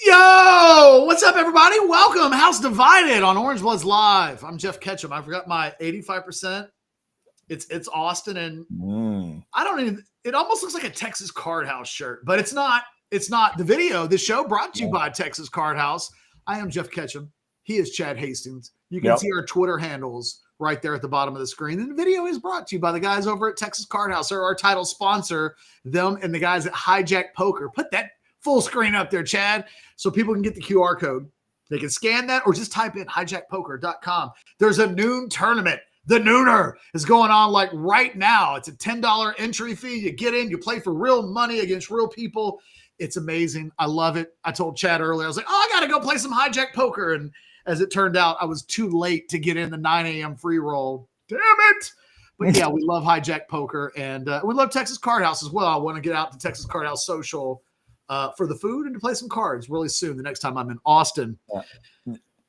Yo, what's up, everybody? Welcome. House Divided on Orange Bloods Live. I'm Jeff Ketchum. I forgot my 85%. It's Austin, and I don't even. It almost looks like a Texas Card House shirt, but it's not. It's not. The video, the show brought to you by Texas Card House. I am Jeff Ketchum. He is Chad Hastings. You can see our Twitter handles right there at the bottom of the screen. And the video is brought to you by the guys over at Texas Card House. They're our title sponsor. Them and the guys at Hijack Poker. Put that full screen up there, Chad, so people can get the QR code. They can scan that or just type in hijackpoker.com. There's a noon tournament. The Nooner is going on like right now. It's a $10 entry fee. You get in, you play for real money against real people. It's amazing. I love it. I told Chad earlier, I was like, I got to go play some Hijack Poker. And as it turned out, I was too late to get in the 9 a.m. free roll. Damn it. But yeah, we love Hijack Poker. And we love Texas Card House as well. I want to get out to Texas Card House Social for the food and to play some cards really soon, the next time I'm in Austin.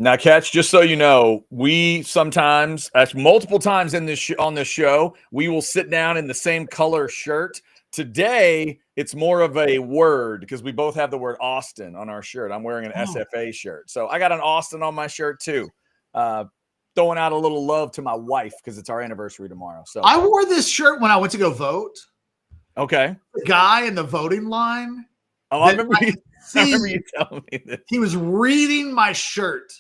Now, Catch, just so you know, we sometimes, multiple times in this on this show, we will sit down in the same color shirt. Today, it's more of a word because we both have the word Austin on our shirt. I'm wearing an SFA shirt. So I got an Austin on my shirt too. Throwing out a little love to my wife because it's our anniversary tomorrow. So I wore this shirt when I went to go vote. Okay. The guy in the voting line. Oh, I remember you telling me this. He was reading my shirt.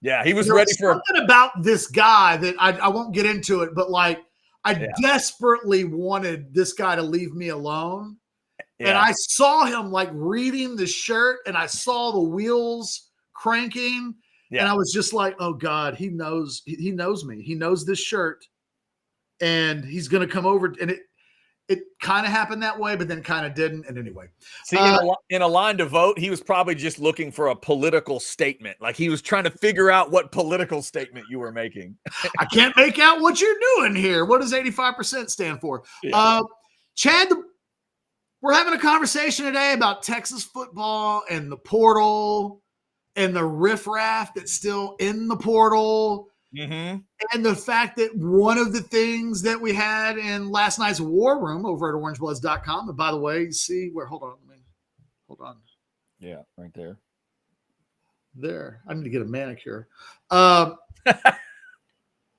Yeah, he was ready for something about this guy that I won't get into it, but like I desperately wanted this guy to leave me alone. Yeah. And I saw him like reading the shirt and I saw the wheels cranking. Yeah. And I was just like, oh God, he knows me. He knows this shirt and he's going to come over. And it kind of happened that way, but then kind of didn't. And anyway, see, in a line to vote, he was probably just looking for a political statement. Like he was trying to figure out what political statement you were making. I can't make out what you're doing here. What does 85% stand for? Yeah. Chad, we're having a conversation today about Texas football and the portal and the riffraff that's still in the portal. Mm-hmm. And the fact that one of the things that we had in last night's war room over at orangebloods.com, and by the way, you see where, hold on. Yeah, right there. There. I need to get a manicure. I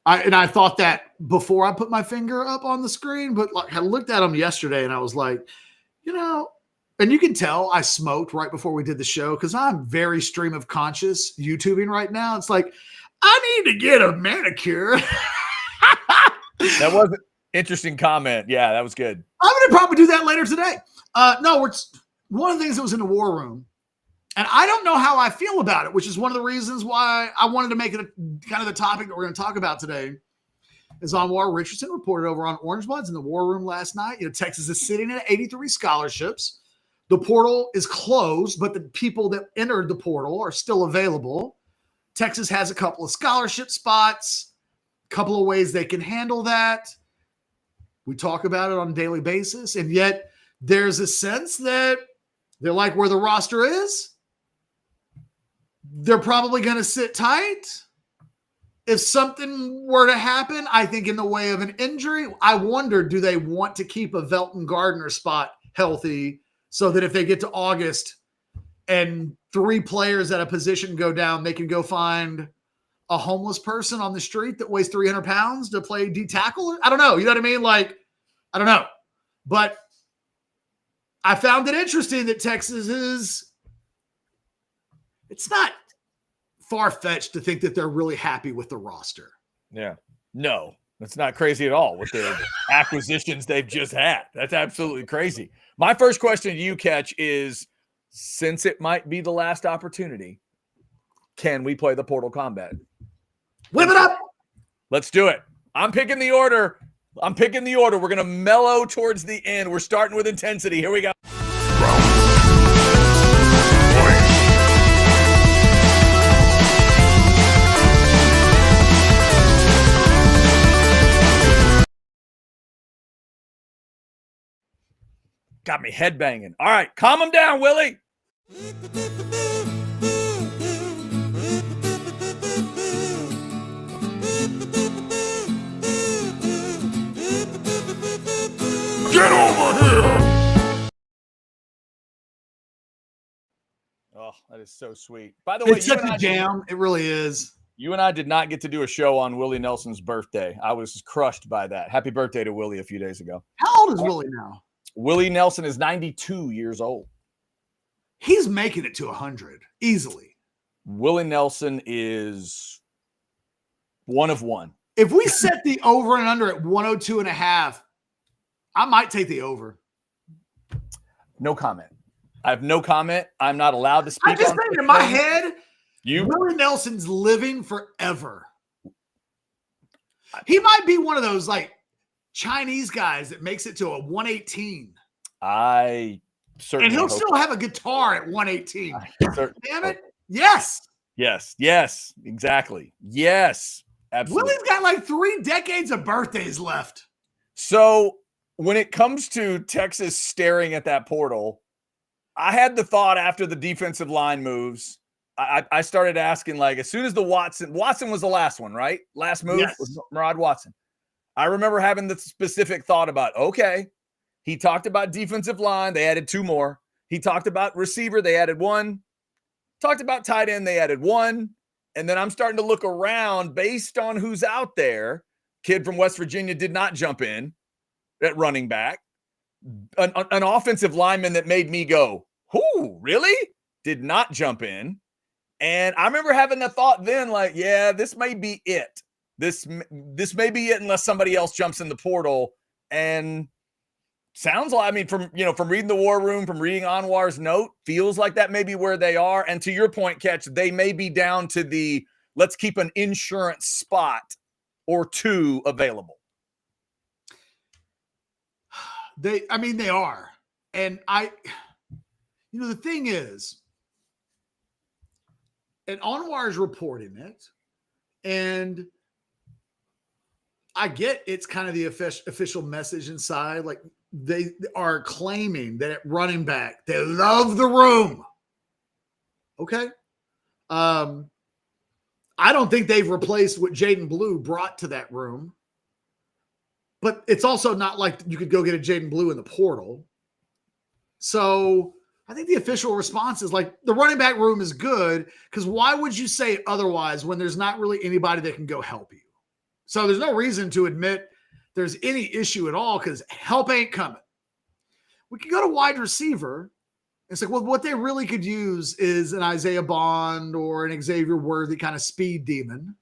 thought that before I put my finger up on the screen, but like I looked at them yesterday and I was like, and you can tell I smoked right before we did the show because I'm very stream of conscious YouTubing right now. It's like, I need to get a manicure. That was an interesting comment. Yeah, that was good. I'm going to probably do that later today. No, it's one of the things that was in the war room. And I don't know how I feel about it, which is one of the reasons why I wanted to make it kind of the topic that we're going to talk about today. Is Anwar Richardson reported over on Orange Bloods in the war room last night. Texas is sitting at 83 scholarships. The portal is closed, but the people that entered the portal are still available. Texas has a couple of scholarship spots, a couple of ways they can handle that. We talk about it on a daily basis, and yet there's a sense that they're like where the roster is. They're probably going to sit tight. If something were to happen, I think in the way of an injury, I wonder, do they want to keep a Velton Gardner spot healthy so that if they get to August and 3 players at a position go down, they can go find a homeless person on the street that weighs 300 pounds to play D-tackle? I don't know. You know what I mean? Like, I don't know. But I found it interesting that Texas it's not far-fetched to think that they're really happy with the roster. Yeah. No, that's not crazy at all with the acquisitions they've just had. That's absolutely crazy. My first question to you, Catch, is, since it might be the last opportunity, can we play the Portal Combat? Whip it up. Let's do it. I'm picking the order. We're going to mellow towards the end. We're starting with intensity. Here we go. Got me headbanging. All right, calm him down, Willie. Get over here. Oh, that is so sweet. By the way, It's such a jam. It really is. You and I did not get to do a show on Willie Nelson's birthday. I was crushed by that. Happy birthday to Willie a few days ago. How old is Willie now? Willie Nelson is 92 years old. He's making it to 100 easily. Willie Nelson is one of one. If we set the over and under at 102.5, I might take the over. No comment. I have no comment. I'm not allowed to speak. I'm just saying, in my head, Willie Nelson's living forever. He might be one of those like Chinese guys that makes it to a 118. I certainly. And he'll still have a guitar at 118. Damn it. Yes. Yes. Exactly. Yes. Absolutely. Willie's got like 3 decades of birthdays left. So when it comes to Texas staring at that portal, I had the thought after the defensive line moves, I started asking, like, as soon as the Watson was the last one, right? Last move was Murad Watson. I remember having the specific thought about, okay, he talked about defensive line. They added 2 more. He talked about receiver. They added 1. Talked about tight end. They added 1. And then I'm starting to look around based on who's out there. Kid from West Virginia did not jump in at running back. An offensive lineman that made me go, who really? Did not jump in. And I remember having the thought then, like, yeah, this may be it. This may be it unless somebody else jumps in the portal. And sounds like, I mean, from reading the War Room, from reading Anwar's note, feels like that may be where they are. And to your point, Catch, they may be down to the let's keep an insurance spot or 2 available. They are. And the thing is, and Anwar is reporting it, and I get it's kind of the official message inside. Like, they are claiming that at running back, they love the room. Okay. I don't think they've replaced what Jaden Blue brought to that room. But it's also not like you could go get a Jaden Blue in the portal. So I think the official response is like the running back room is good, because why would you say otherwise when there's not really anybody that can go help you? So there's no reason to admit there's any issue at all, because help ain't coming. We could go to wide receiver. It's like, well, what they really could use is an Isaiah Bond or an Xavier Worthy kind of speed demon.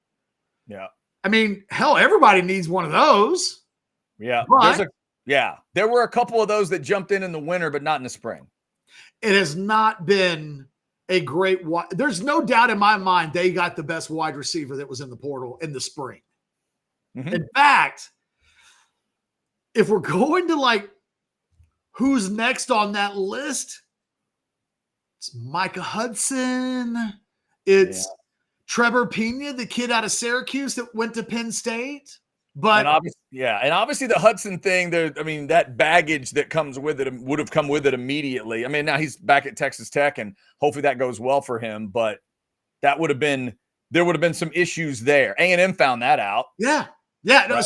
Yeah. I mean, hell, everybody needs one of those. Yeah. But there were a couple of those that jumped in the winter, but not in the spring. It has not been a great – there's no doubt in my mind they got the best wide receiver that was in the portal in the spring. Mm-hmm. In fact, if we're going to like who's next on that list, it's Micah Hudson. It's Trevor Pena, the kid out of Syracuse that went to Penn State. But and obviously the Hudson thing there, I mean, that baggage that comes with it would have come with it immediately. I mean, now he's back at Texas Tech and hopefully that goes well for him, but there would have been some issues there. A&M found that out. Yeah. Yeah. Right?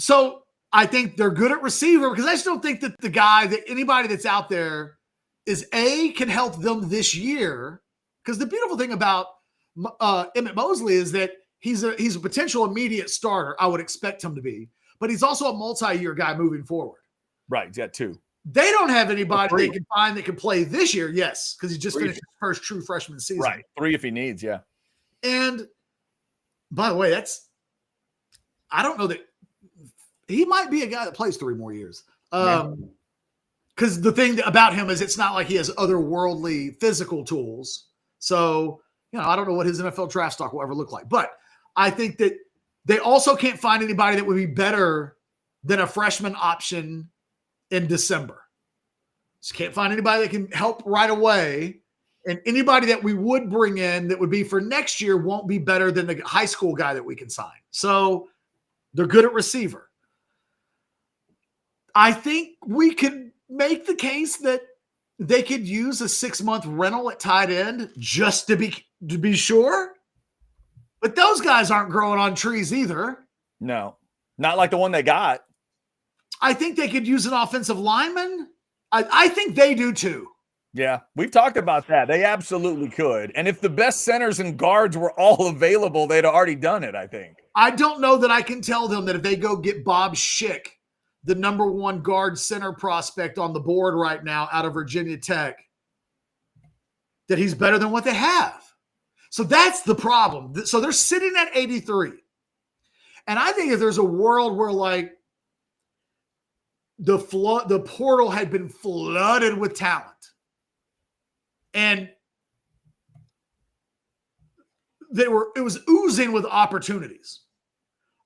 So I think they're good at receiver, because I just don't think that anybody that's out there can help them this year. Because the beautiful thing about Emmett Mosley is that he's a potential immediate starter. I would expect him to be, but he's also a multi-year guy moving forward. Right. He's got 2. They don't have anybody they can find that can play this year. Yes. Because he just finished his first true freshman season. Right. 3 if he needs. Yeah. And by the way, I don't know that he might be a guy that plays 3 more years. Because the thing about him is it's not like he has otherworldly physical tools. So, I don't know what his NFL draft stock will ever look like. But I think that they also can't find anybody that would be better than a freshman option in December. Just can't find anybody that can help right away. And anybody that we would bring in that would be for next year won't be better than the high school guy that we can sign. So they're good at receiver. I think we could make the case that they could use a 6-month rental at tight end just to be sure. But those guys aren't growing on trees either. No, not like the one they got. I think they could use an offensive lineman. I think they do too. Yeah, we've talked about that. They absolutely could. And if the best centers and guards were all available, they'd already done it, I think. I don't know that I can tell them that if they go get Bob Schick, the number one guard center prospect on the board right now out of Virginia Tech, that he's better than what they have. So that's the problem. So they're sitting at 83. And I think if there's a world where like the portal had been flooded with talent and it was oozing with opportunities,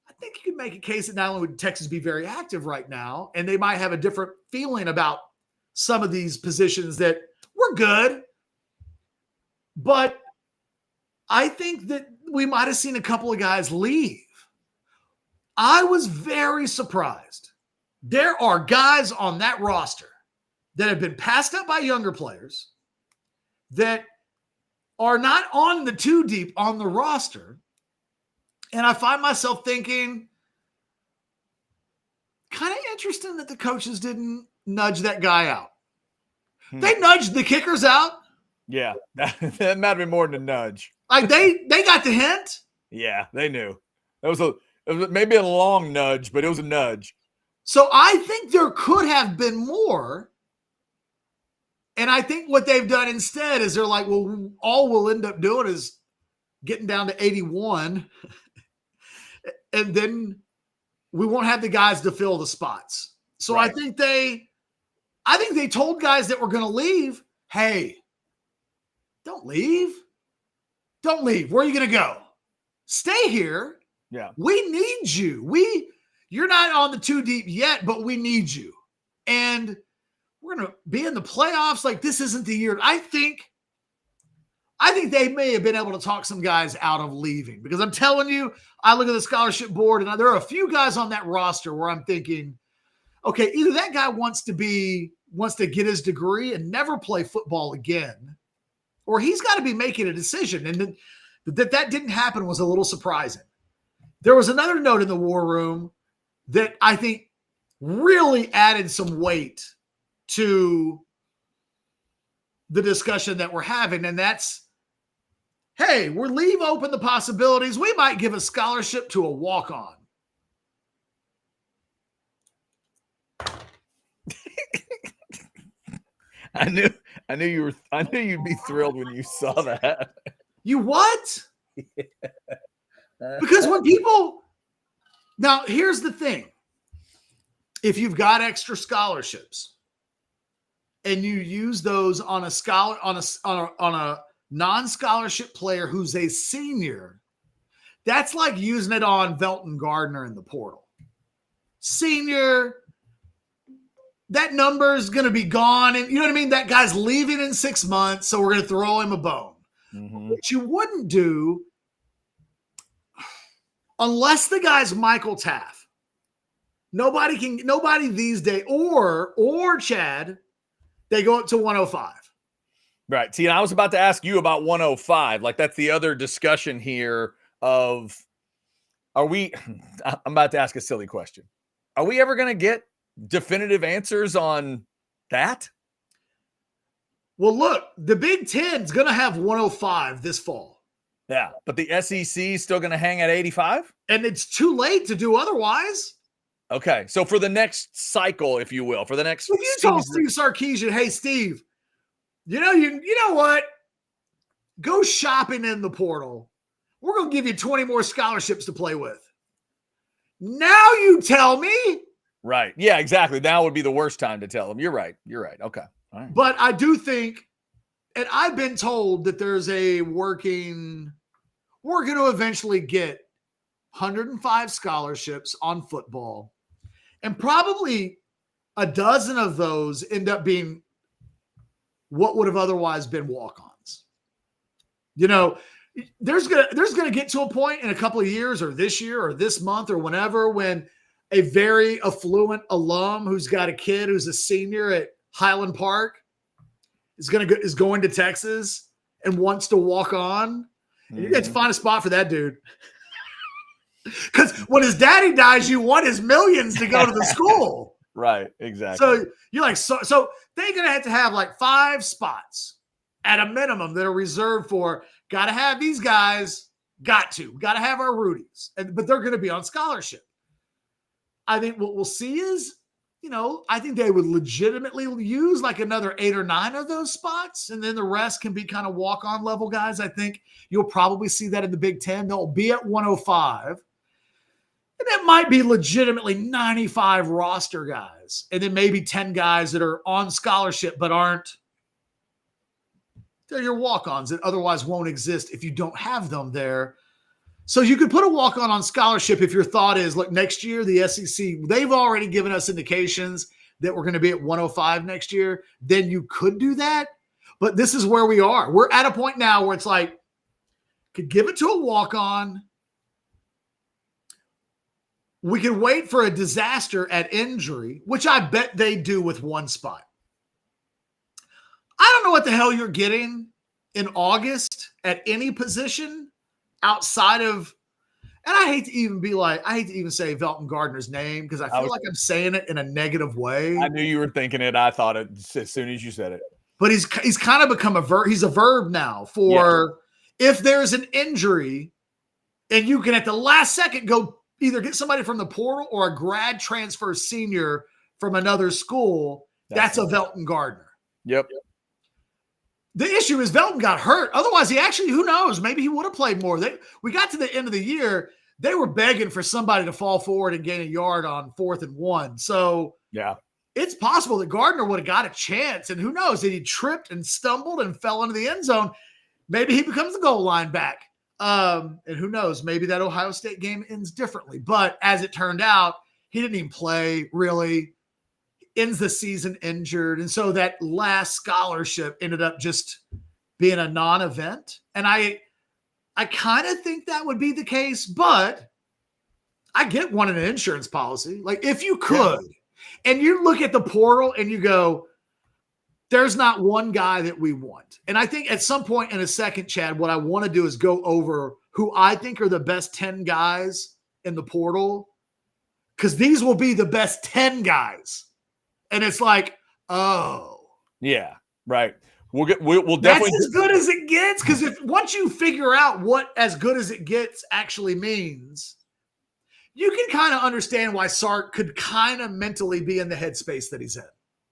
I think you could make a case that not only would Texas be very active right now, and they might have a different feeling about some of these positions that were good, but I think that we might have seen a couple of guys leave. I was very surprised. There are guys on that roster that have been passed up by younger players that are not on the 2 deep on the roster. And I find myself thinking, kind of interesting that the coaches didn't nudge that guy out. They nudged the kickers out. Yeah, that might have been more than a nudge. Like they got the hint. Yeah, they knew. It was maybe a long nudge, but it was a nudge. So I think there could have been more. And I think what they've done instead is they're like, well, all we'll end up doing is getting down to 81. And then we won't have the guys to fill the spots. So right. I think they told guys that were going to leave, hey, don't leave. Don't leave. Where are you going to go? Stay here. Yeah. We need you. You're not on the 2 deep yet, but we need you. And we're going to be in the playoffs. Like, this isn't the year. I think they may have been able to talk some guys out of leaving, because I'm telling you, I look at the scholarship board and there are a few guys on that roster where I'm thinking, okay, either that guy wants to get his degree and never play football again, or he's got to be making a decision. And that didn't happen was a little surprising. There was another note in the war room that I think really added some weight to the discussion that we're having, and that's, hey, we're leave open the possibilities. We might give a scholarship to a walk-on. I knew you'd be thrilled when you saw that. You what? Because when people, now here's the thing. If you've got extra scholarships and you use those on a non-scholarship player who's a senior, that's like using it on Velton Gardner in the portal. Senior, that number is going to be gone. And you know what I mean? That guy's leaving in 6 months, so we're going to throw him a bone. Mm-hmm. Which you wouldn't do unless the guy's Michael Taff. Nobody these days, or Chad, they go up to 105. Right. See, and I was about to ask you about 105. Like, that's the other discussion here of, I'm about to ask a silly question. Are we ever going to get definitive answers on that? Well, look, the Big Ten's going to have 105 this fall. Yeah, but the SEC is still going to hang at 85? And it's too late to do otherwise. Okay, so for the next cycle, if you will, for the next season. You told Steve Sarkisian, hey, Steve, you know what? Go shopping in the portal. We're going to give you 20 more scholarships to play with. Now you tell me. Right. Yeah, exactly. Now would be the worst time to tell them. You're right. Okay. All right. But I do think, and I've been told that there's we're going to eventually get 105 scholarships on football. And probably a dozen of those end up being what would have otherwise been walk-ons. You know, there's gonna get to a point in a couple of years, or this year or this month or whenever, when a very affluent alum who's got a kid who's a senior at Highland Park is going to Texas and wants to walk on. And you got to find a spot for that dude. Because when his daddy dies, you want his millions to go to the school. Right. Exactly. So you're like, so they're going to have like 5 spots at a minimum that are reserved for, got to have these guys, got to have our Rudies, but they're going to be on scholarship. I think what we'll see is, I think they would legitimately use like another 8 or 9 of those spots, and then the rest can be kind of walk-on level guys. I think you'll probably see that in the Big Ten. They'll be at 105, and it might be legitimately 95 roster guys, and then maybe 10 guys that are on scholarship but aren't. They're your walk-ons that otherwise won't exist if you don't have them there. So you could put a walk-on on scholarship if your thought is, look, next year, the SEC, they've already given us indications that we're going to be at 105 next year. Then you could do that. But this is where we are. We're at a point now where it's like, could give it to a walk-on. We can wait for a disaster at injury, which I bet they do with 1 spot. I don't know what the hell you're getting in August at any position outside of, and I hate to even say Velton Gardner's name because I feel like I'm saying it in a negative way. I knew you were thinking it. I thought it as soon as you said it. But he's kind of become a verb. He's a verb now for if there's an injury and you can at the last second go either get somebody from the portal or a grad transfer senior from another school. That's a Velton Gardner. Yep. The issue is Velton got hurt. Otherwise, he actually, who knows, maybe he would have played more. We got to the end of the year. They were begging for somebody to fall forward and gain a yard on 4th and 1. So yeah, it's possible that Gardner would have got a chance. And who knows, that he tripped and stumbled and fell into the end zone. Maybe he becomes the goal line back. And who knows, maybe that Ohio State game ends differently. But as it turned out, he didn't even play really. Ends the season injured. And so that last scholarship ended up just being a non-event. And I kind of think that would be the case, but I get one in an insurance policy. Like if you could, and you look at the portal and you go, there's not one guy that we want. And I think at some point in a second, Chad, what I want to do is go over who I think are the best 10 guys in the portal, because these will be the best 10 guys. And it's like, oh. Yeah, right. We'll definitely. That's as good as it gets, because once you figure out what as good as it gets actually means, you can kind of understand why Sark could kind of mentally be in the headspace that he's in.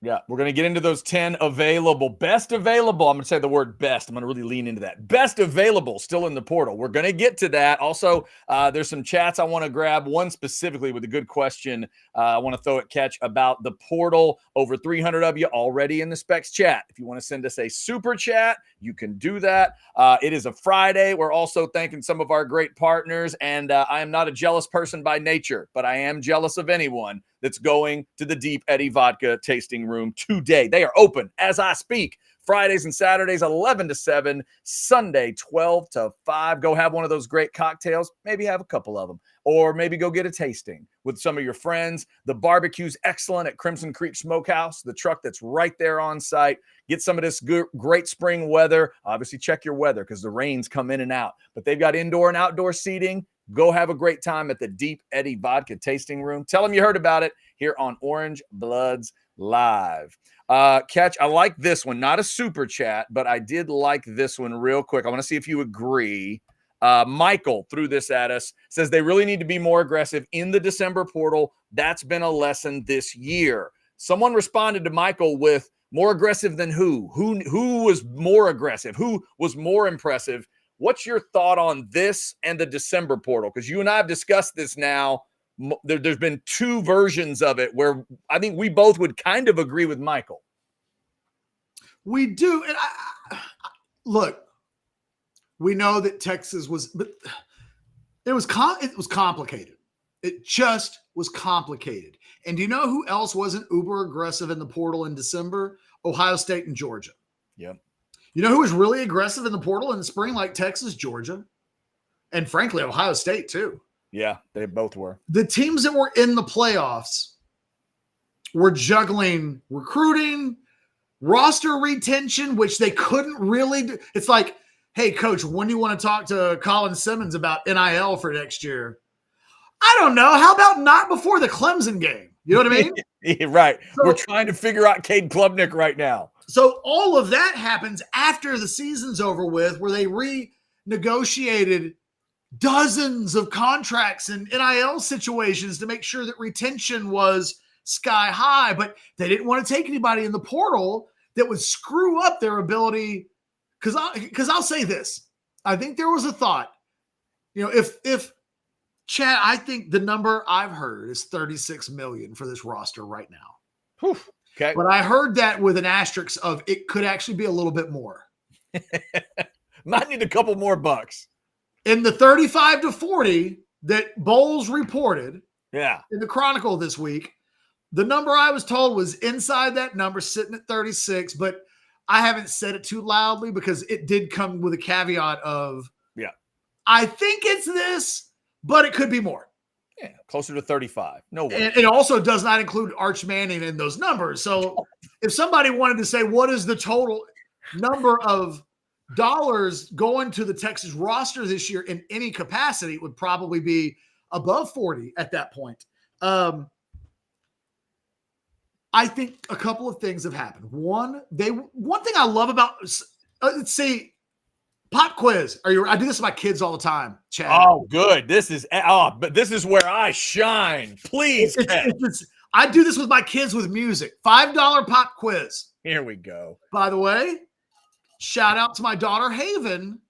Yeah, we're going to get into those 10 available. Best available. I'm going to say the word best. I'm going to really lean into that. Best available still in the portal. We're going to get to that. Also, there's some chats I want to grab. One specifically with a good question I want to throw at Catch about the portal. Over 300 of you already in the Specs chat. If you want to send us a super chat, you can do that. It is a Friday. We're also thanking some of our great partners. And I am not a jealous person by nature, but I am jealous of anyone that's going to the Deep Eddy Vodka tasting room today. They are open as I speak. Fridays and Saturdays, 11 to 7. Sunday, 12 to 5. Go have one of those great cocktails. Maybe have a couple of them. Or maybe go get a tasting with some of your friends. The barbecue's excellent at Crimson Creek Smokehouse, the truck that's right there on site. Get some of this great spring weather. Obviously, check your weather because the rains come in and out. But they've got indoor and outdoor seating. Go have a great time at the Deep Eddy Vodka tasting room. Tell them you heard about it here on Orange Bloods Live. Catch, I like this one. Not a super chat, but I did like this one real quick. I want to see if you agree. Michael threw this at us. Says they really need to be more aggressive in the December portal. That's been a lesson this year. Someone responded to Michael with more aggressive than who? Who was more aggressive? Who was more impressive? What's your thought on this and the December portal? Because you and I have discussed this now. There's been 2 versions of it where I think we both would kind of agree with Michael. We do. And look, we know that Texas was, but it was complicated. It just was complicated. And do you know who else wasn't uber aggressive in the portal in December? Ohio State and Georgia. Yeah. You know who was really aggressive in the portal in the spring, like Texas, Georgia, and frankly, Ohio State too. Yeah, they both were. The teams that were in the playoffs were juggling recruiting, roster retention, which they couldn't really do. It's like, hey, coach, when do you want to talk to Colin Simmons about NIL for next year? I don't know. How about not before the Clemson game? You know what I mean? Yeah, right. So, we're trying to figure out Cade Klubnik right now. So all of that happens after the season's over with, where they renegotiated dozens of contracts and NIL situations to make sure that retention was sky high, but they didn't want to take anybody in the portal that would screw up their ability. Because I'll say this, I think there was a thought, if Chad, I think the number I've heard is 36 million for this roster right now. Whew. Okay. But I heard that with an asterisk of it could actually be a little bit more. Might need a couple more bucks. In the 35 to 40 that Bowles reported in the Chronicle this week, the number I was told was inside that number, sitting at 36, but I haven't said it too loudly because it did come with a caveat of, I think it's this, but it could be more. Yeah, closer to 35. No way. And it also does not include Arch Manning in those numbers. So if somebody wanted to say, what is the total number of dollars going to the Texas roster this year in any capacity, it would probably be above 40 at that point. I think a couple of things have happened. One thing I love about, let's see, pop quiz. I do this with my kids all the time, Chad. Oh, good. But this is where I shine. Please. I do this with my kids with music. $5 pop quiz. Here we go. By the way, shout out to my daughter Haven,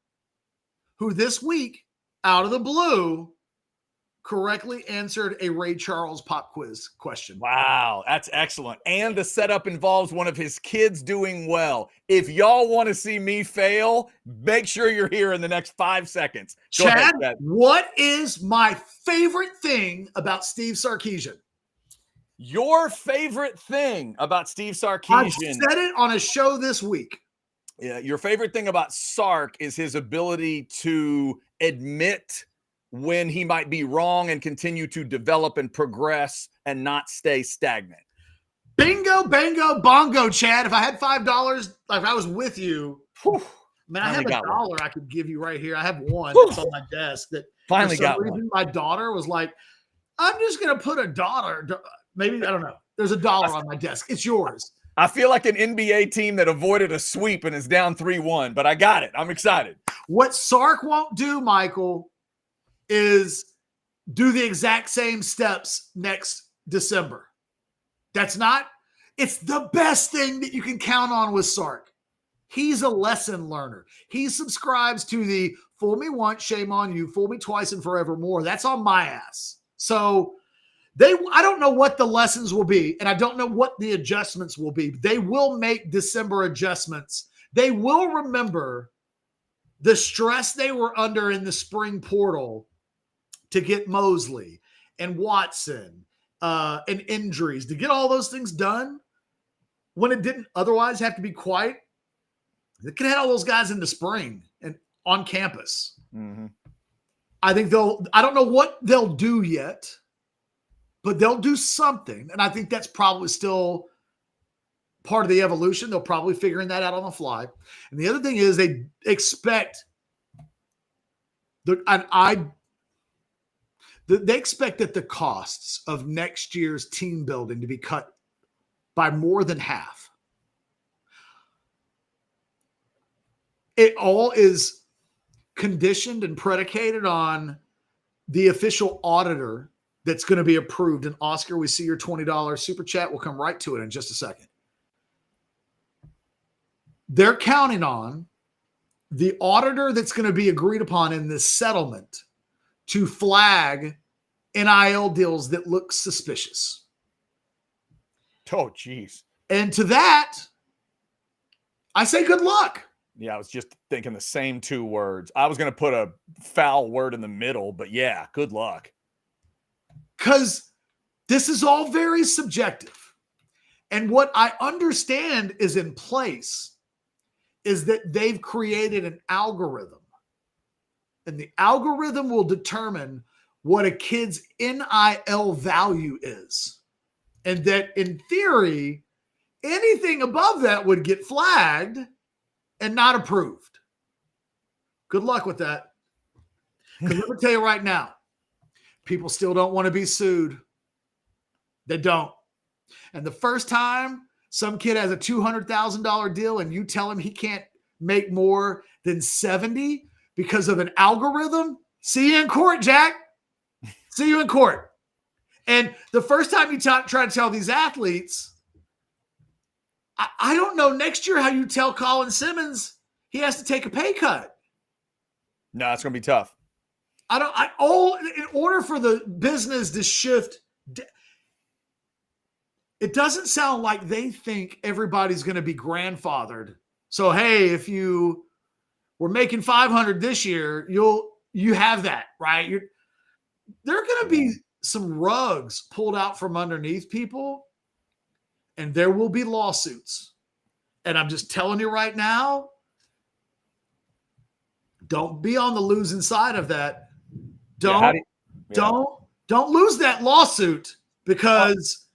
who this week, out of the blue, correctly answered a Ray Charles pop quiz question. Wow, that's excellent. And the setup involves one of his kids doing well. If y'all want to see me fail, make sure you're here in the next 5 seconds. Go Chad, ahead, what is my favorite thing about Steve Sarkisian? Your favorite thing about Steve Sarkisian? I said it on a show this week. Yeah, your favorite thing about Sark is his ability to admit when he might be wrong and continue to develop and progress and not stay stagnant. Bingo, bango, bongo, Chad. If I had $5, if I was with you, man, I have $1 I could give you right here. I have one that's on my desk that finally got one. My daughter was like, I'm just going to put $1. Maybe, I don't know. There's $1 on my desk. It's yours. I feel like an NBA team that avoided a sweep and is down 3-1, but I got it. I'm excited. What Sark won't do, Michael, is do the exact same steps next December. It's the best thing that you can count on with Sark. He's a lesson learner. He subscribes to the fool me once, shame on you, fool me twice and forevermore. That's on my ass. So I don't know what the lessons will be, and I don't know what the adjustments will be. They will make December adjustments. They will remember the stress they were under in the spring portal to get Mosley and Watson and injuries, to get all those things done when it didn't otherwise have to be quiet. They could have had all those guys in the spring and on campus. Mm-hmm. I think I don't know what they'll do yet, but they'll do something. And I think that's probably still part of the evolution. They'll probably figuring that out on the fly. And the other thing is they expect they expect that the costs of next year's team building to be cut by more than half. It all is conditioned and predicated on the official auditor that's going to be approved. And Oscar, we see your $20 super chat. We'll come right to it in just a second. They're counting on the auditor that's going to be agreed upon in this settlement to flag NIL deals that look suspicious. Oh, geez. And to that, I say good luck. Yeah, I was just thinking the same 2 words. I was going to put a foul word in the middle, but yeah, good luck. Because this is all very subjective. And what I understand is in place is that they've created an algorithm. And the algorithm will determine what a kid's NIL value is. And that in theory, anything above that would get flagged and not approved. Good luck with that. Because let me tell you right now, people still don't want to be sued. They don't. And the first time some kid has a $200,000 deal and you tell him he can't make more than 70 because of an algorithm, see you in court, Jack. See you in court. And the first time you try to tell these athletes, I don't know next year how you tell Colin Simmons he has to take a pay cut. No, it's going to be tough. In order for the business to shift, it doesn't sound like they think everybody's going to be grandfathered. So, hey, if you were making 500 this year, you have that, right? There are going to be some rugs pulled out from underneath people, and there will be lawsuits. And I'm just telling you right now, don't be on the losing side of that. Don't lose that lawsuit because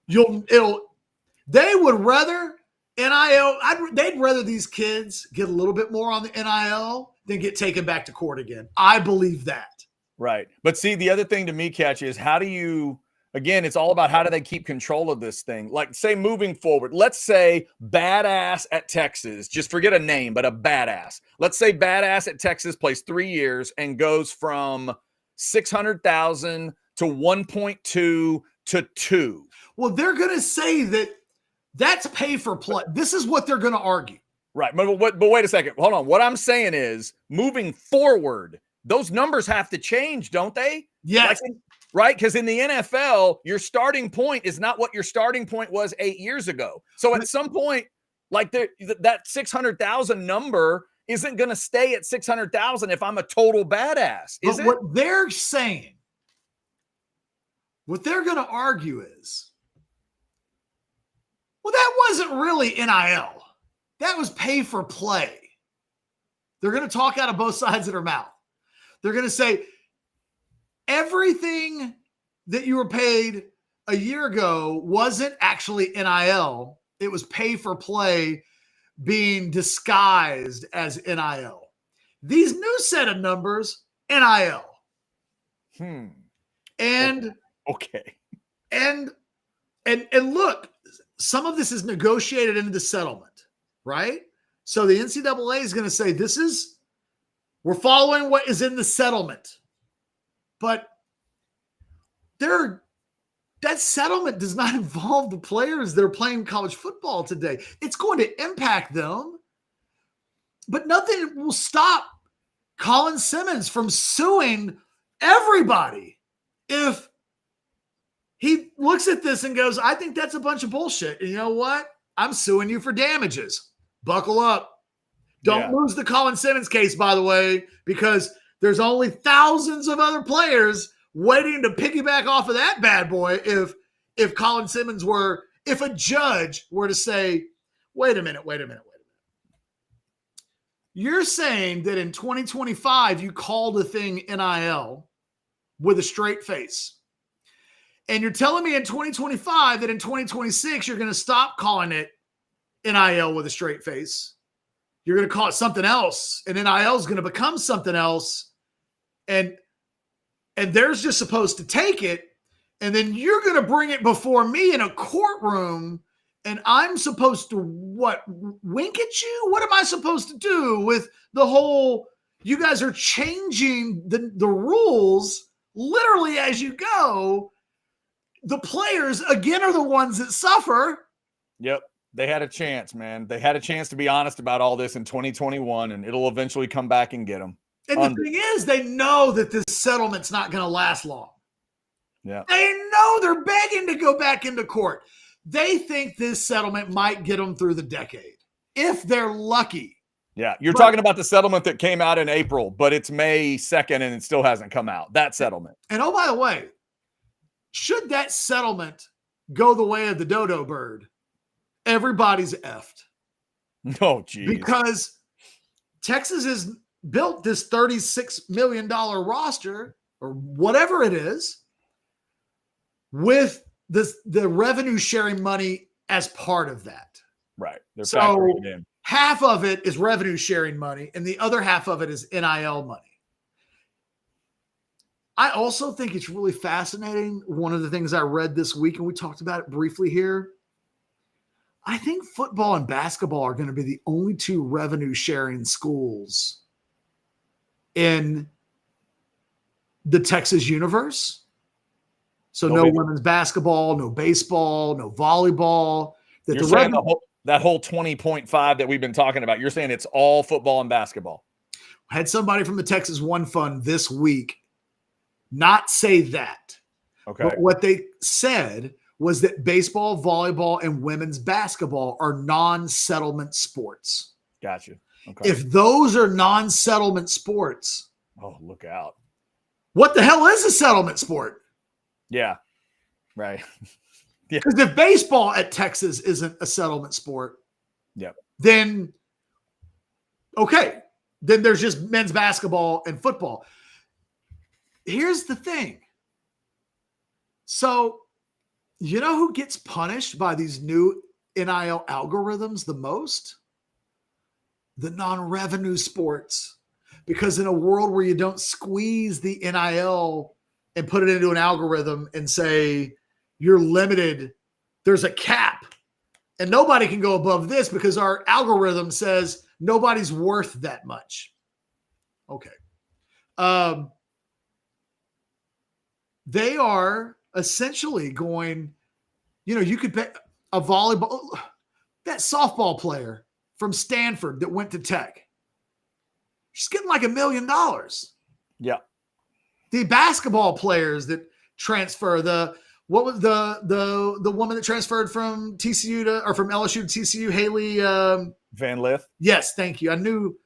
they would rather NIL. They'd rather these kids get a little bit more on the NIL than get taken back to court again. I believe that. Right. But see, the other thing to me, Catch, is how do you, again, it's all about how do they keep control of this thing? Like, say, moving forward, let's say badass at Texas, just forget a name, but a badass. Let's say badass at Texas plays 3 years and goes from 600,000 to 1.2 to 2. Well, they're going to say that's pay for play. This is what they're going to argue. Right. But wait a second. Hold on. What I'm saying is moving forward, those numbers have to change, don't they? Yes. Right? Because in the NFL, your starting point is not what your starting point was 8 years ago. So at some point, like that 600,000 number isn't going to stay at 600,000 if I'm a total badass, is it? What they're saying, what they're going to argue is, well, that wasn't really NIL. That was pay for play. They're going to talk out of both sides of their mouth. They're going to say everything that you were paid a year ago wasn't actually NIL. It was pay for play being disguised as NIL. These new set of numbers, NIL. And okay. And look, some of this is negotiated into the settlement, right? So the NCAA is going to say we're following what is in the settlement. But that settlement does not involve the players that are playing college football today. It's going to impact them, but nothing will stop Colin Simmons from suing everybody if he looks at this and goes, I think that's a bunch of bullshit. And you know what? I'm suing you for damages. Buckle up. Don't lose the Colin Simmons case, by the way, because there's only thousands of other players waiting to piggyback off of that bad boy if Colin Simmons if a judge were to say, wait a minute. You're saying that in 2025, you called a thing NIL with a straight face. And you're telling me in 2025 that in 2026, you're going to stop calling it NIL with a straight face. You're going to call it something else. And NIL is going to become something else. And they're just supposed to take it. And then you're going to bring it before me in a courtroom. And I'm supposed to wink at you? What am I supposed to do with the whole, you guys are changing the rules literally as you go. The players, again, are the ones that suffer. Yep. They had a chance, man. They had a chance to be honest about all this in 2021, and it'll eventually come back and get them. And the thing is, they know that this settlement's not going to last long. Yeah. They know they're begging to go back into court. They think this settlement might get them through the decade, if they're lucky. Yeah. You're talking about the settlement that came out in April, but it's May 2nd, and it still hasn't come out. That settlement. And oh, by the way, should that settlement go the way of the dodo bird, everybody's effed. Oh, geez. Because Texas has built this $36 million roster or whatever it is with the revenue sharing money as part of that. Right. They're so factoring it in. Half of it is revenue sharing money and the other half of it is NIL money. I also think it's really fascinating. One of the things I read this week, and we talked about it briefly here, I think football and basketball are going to be the only two revenue sharing schools in the Texas universe. So no women's basketball, no baseball, no volleyball. You're saying that whole 20.5 that we've been talking about, you're saying it's all football and basketball. I had somebody from the Texas One Fund this week not say that. Okay. But what they said was that baseball, volleyball, and women's basketball are non-settlement sports. Gotcha. Okay. If those are non-settlement sports, oh, look out. What the hell is a settlement sport? Yeah. Right. Yeah. Because if baseball at Texas isn't a settlement sport, then okay, then there's just men's basketball and football. Here's the thing. So, you know who gets punished by these new NIL algorithms the most? The non-revenue sports. Because in a world where you don't squeeze the NIL and put it into an algorithm and say you're limited, there's a cap, and nobody can go above this because our algorithm says nobody's worth that much. Okay. They are essentially going, you could bet a volleyball, that softball player from Stanford that went to Tech. She's getting like $1 million. Yeah. The basketball players that transfer, what was the woman that transferred from TCU or from LSU to TCU, Haley Van Lith? Yes, thank you. I knew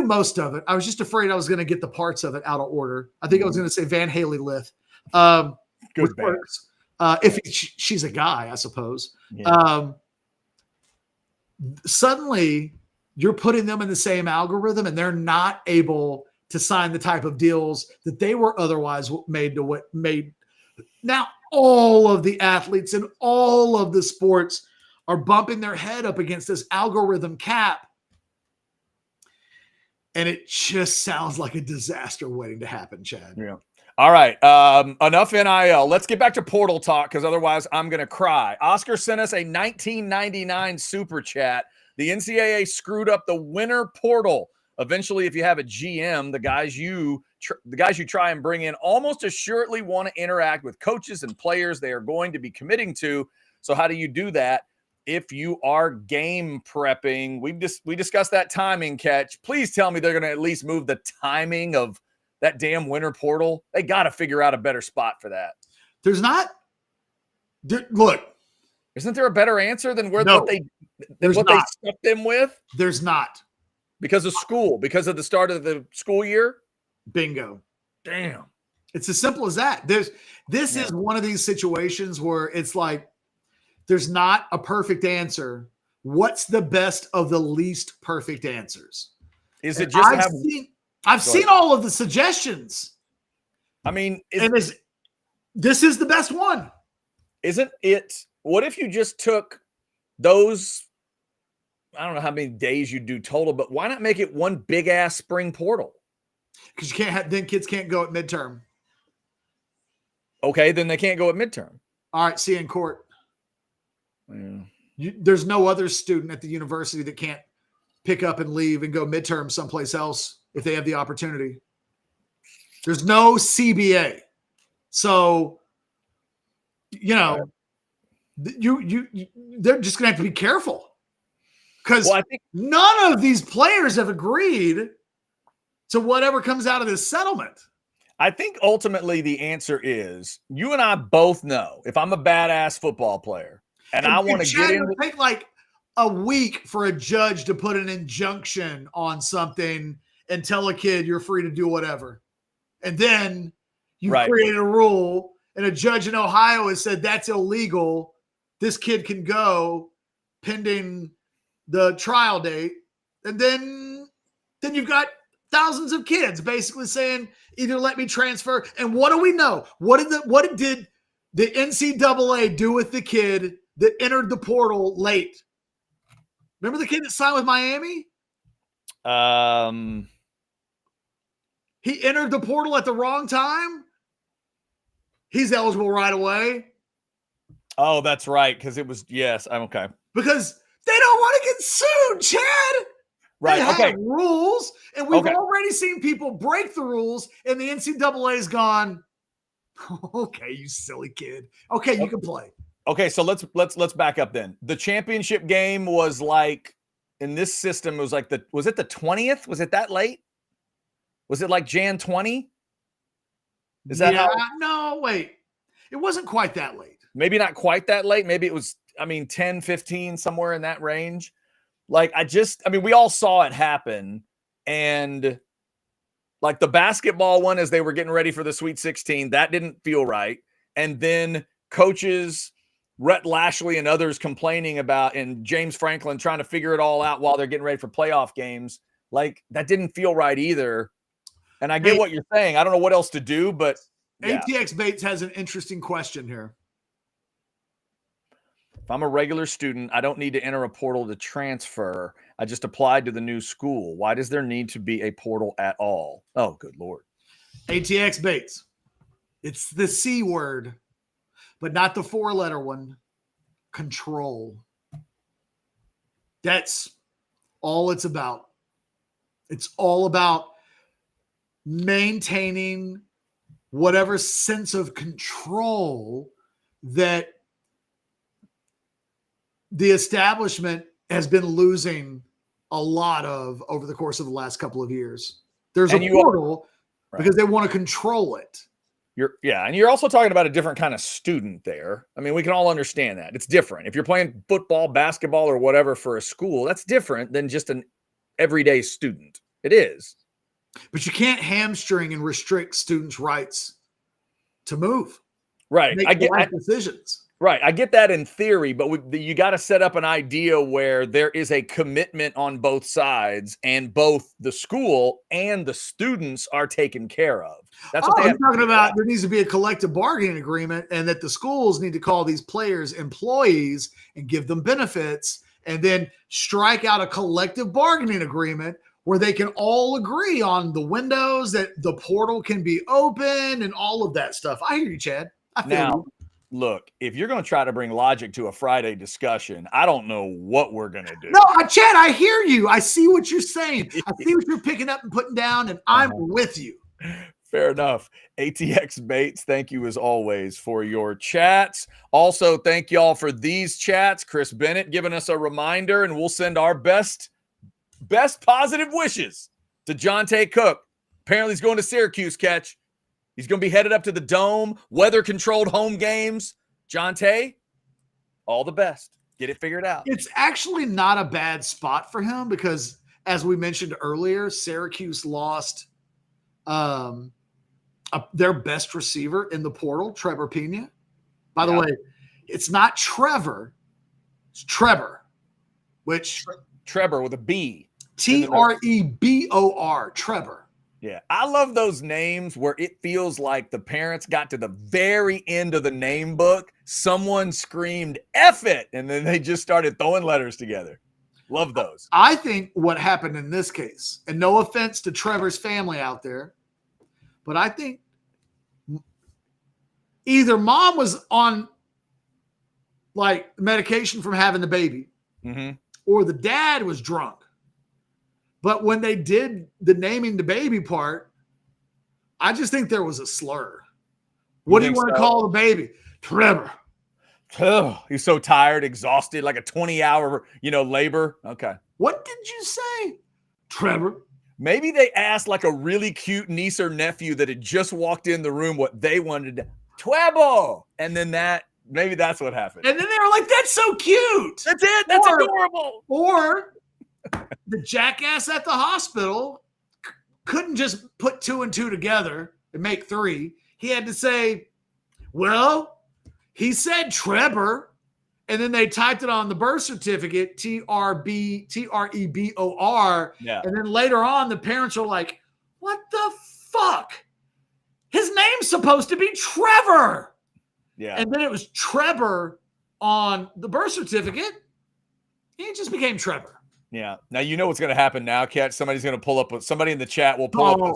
most of it. I was just afraid I was going to get the parts of it out of order. I think I was going to say Van Haley Lith. Good works. If she's a guy, I suppose. Yeah. Suddenly you're putting them in the same algorithm and they're not able to sign the type of deals that they were otherwise made. Now all of the athletes and all of the sports are bumping their head up against this algorithm cap. And it just sounds like a disaster waiting to happen, Chad. Yeah. All right. Enough NIL. Let's get back to portal talk because otherwise I'm going to cry. Oscar sent us a 1999 super chat. The NCAA screwed up the winter portal. Eventually, if you have a GM, the guys you try and bring in almost assuredly want to interact with coaches and players they are going to be committing to. So how do you do that if you are game prepping? We discussed that timing, Catch. Please tell me they're going to at least move the timing of that damn winter portal. They got to figure out a better spot for that. There's not. Look. Isn't there a better answer than what they stuck them with? There's not. Because of school, because of the start of the school year? Bingo. Damn. It's as simple as that. This is one of these situations where it's like there's not a perfect answer. What's the best of the least perfect answers? Is it just I've seen all of the suggestions. I mean, this is the best one. Isn't it? What if you just took those, I don't know how many days you do total, but why not make it one big ass spring portal? Because then kids can't go at midterm. Okay, then they can't go at midterm. All right, see you in court. Yeah. There's no other student at the university that can't pick up and leave and go midterm someplace else if they have the opportunity. There's no CBA. So, they're just going to have to be careful because none of these players have agreed to whatever comes out of this settlement. I think ultimately the answer is you and I both know if I'm a badass football player and I want to get into take like a week for a judge to put an injunction on something and tell a kid you're free to do whatever. And then you created a rule and a judge in Ohio has said that's illegal. This kid can go pending the trial date. And then you've got thousands of kids basically saying either let me transfer. And what do we know? What did the NCAA do with the kid that entered the portal late? Remember the kid that signed with Miami? He entered the portal at the wrong time. he's eligible right away. Oh, that's right. Because it was, yes, I'm okay. Because they don't want to get sued, Chad. Right. They have rules, and we've already seen people break the rules, and the NCAA's gone, okay, you silly kid. Okay, you can play. Okay, so let's back up then. The championship game was like, in this system, it was like was it the 20th? Was it that late? Was it like Jan 20? Is that how? No, wait. It wasn't quite that late. Maybe not quite that late. Maybe it was, 10, 15, somewhere in that range. Like, we all saw it happen. And like the basketball one, as they were getting ready for the Sweet 16, that didn't feel right. And then coaches, Rhett Lashley and others complaining about, and James Franklin trying to figure it all out while they're getting ready for playoff games. Like, that didn't feel right either. And I get what you're saying. I don't know what else to do, but yeah. ATX Bates has an interesting question here. If I'm a regular student, I don't need to enter a portal to transfer. I just applied to the new school. Why does there need to be a portal at all? Oh, good Lord. ATX Bates. It's the C word, but not the 4-letter one. Control. That's all it's about. It's all about maintaining whatever sense of control that the establishment has been losing a lot of over the course of the last couple of years. There's a portal because they want to control it. And you're also talking about a different kind of student there. We can all understand that. It's different. If you're playing football, basketball, or whatever for a school, that's different than just an everyday student. It is. But you can't hamstring and restrict students' rights to move. Right. I get decisions. Right. I get that in theory, but you got to set up an idea where there is a commitment on both sides and both the school and the students are taken care of. That's what I'm talking about. There needs to be a collective bargaining agreement and that the schools need to call these players employees and give them benefits and then strike out a collective bargaining agreement where they can all agree on the windows that the portal can be open and all of that stuff. I hear you, Chad. I feel you. Look, if you're going to try to bring logic to a Friday discussion, I don't know what we're going to do. No, Chad, I hear you. I see what you're saying. I see what you're picking up and putting down, and I'm with you. Fair enough. ATX Bates, thank you as always for your chats. Also, thank y'all for these chats. Chris Bennett giving us a reminder, and we'll send our best positive wishes to Jonte Cook. Apparently, he's going to Syracuse, Catch. He's going to be headed up to the Dome, weather-controlled home games. Jonte, all the best. Get it figured out. It's actually not a bad spot for him because, as we mentioned earlier, Syracuse lost their best receiver in the portal, Trevor Pena. By the way, it's not Trevor. It's Trevor, which Trevor with a B. Trebor, Trevor. Yeah, I love those names where it feels like the parents got to the very end of the name book. Someone screamed, F it, and then they just started throwing letters together. Love those. I think what happened in this case, and no offense to Trevor's family out there, but I think either mom was on like medication from having the baby, or the dad was drunk. But when they did the naming the baby part, I just think there was a slur. What do you want to call the baby? Trevor. Oh, he's so tired, exhausted, like a 20-hour, labor. Okay. What did you say? Trevor. Maybe they asked like a really cute niece or nephew that had just walked in the room what they wanted to. Twebble. And then maybe that's what happened. And then they were like, that's so cute. That's it. That's adorable. Or the jackass at the hospital couldn't just put 2 and 2 together and make 3. He had to say, well, he said Trevor, and then they typed it on the birth certificate, Trebor. Yeah. And then later on, the parents are like, what the fuck? His name's supposed to be Trevor. Yeah. And then it was Trevor on the birth certificate. He just became Trevor. Yeah. Now you know what's going to happen now, Cat. Somebody's going to pull up. Somebody in the chat will pull up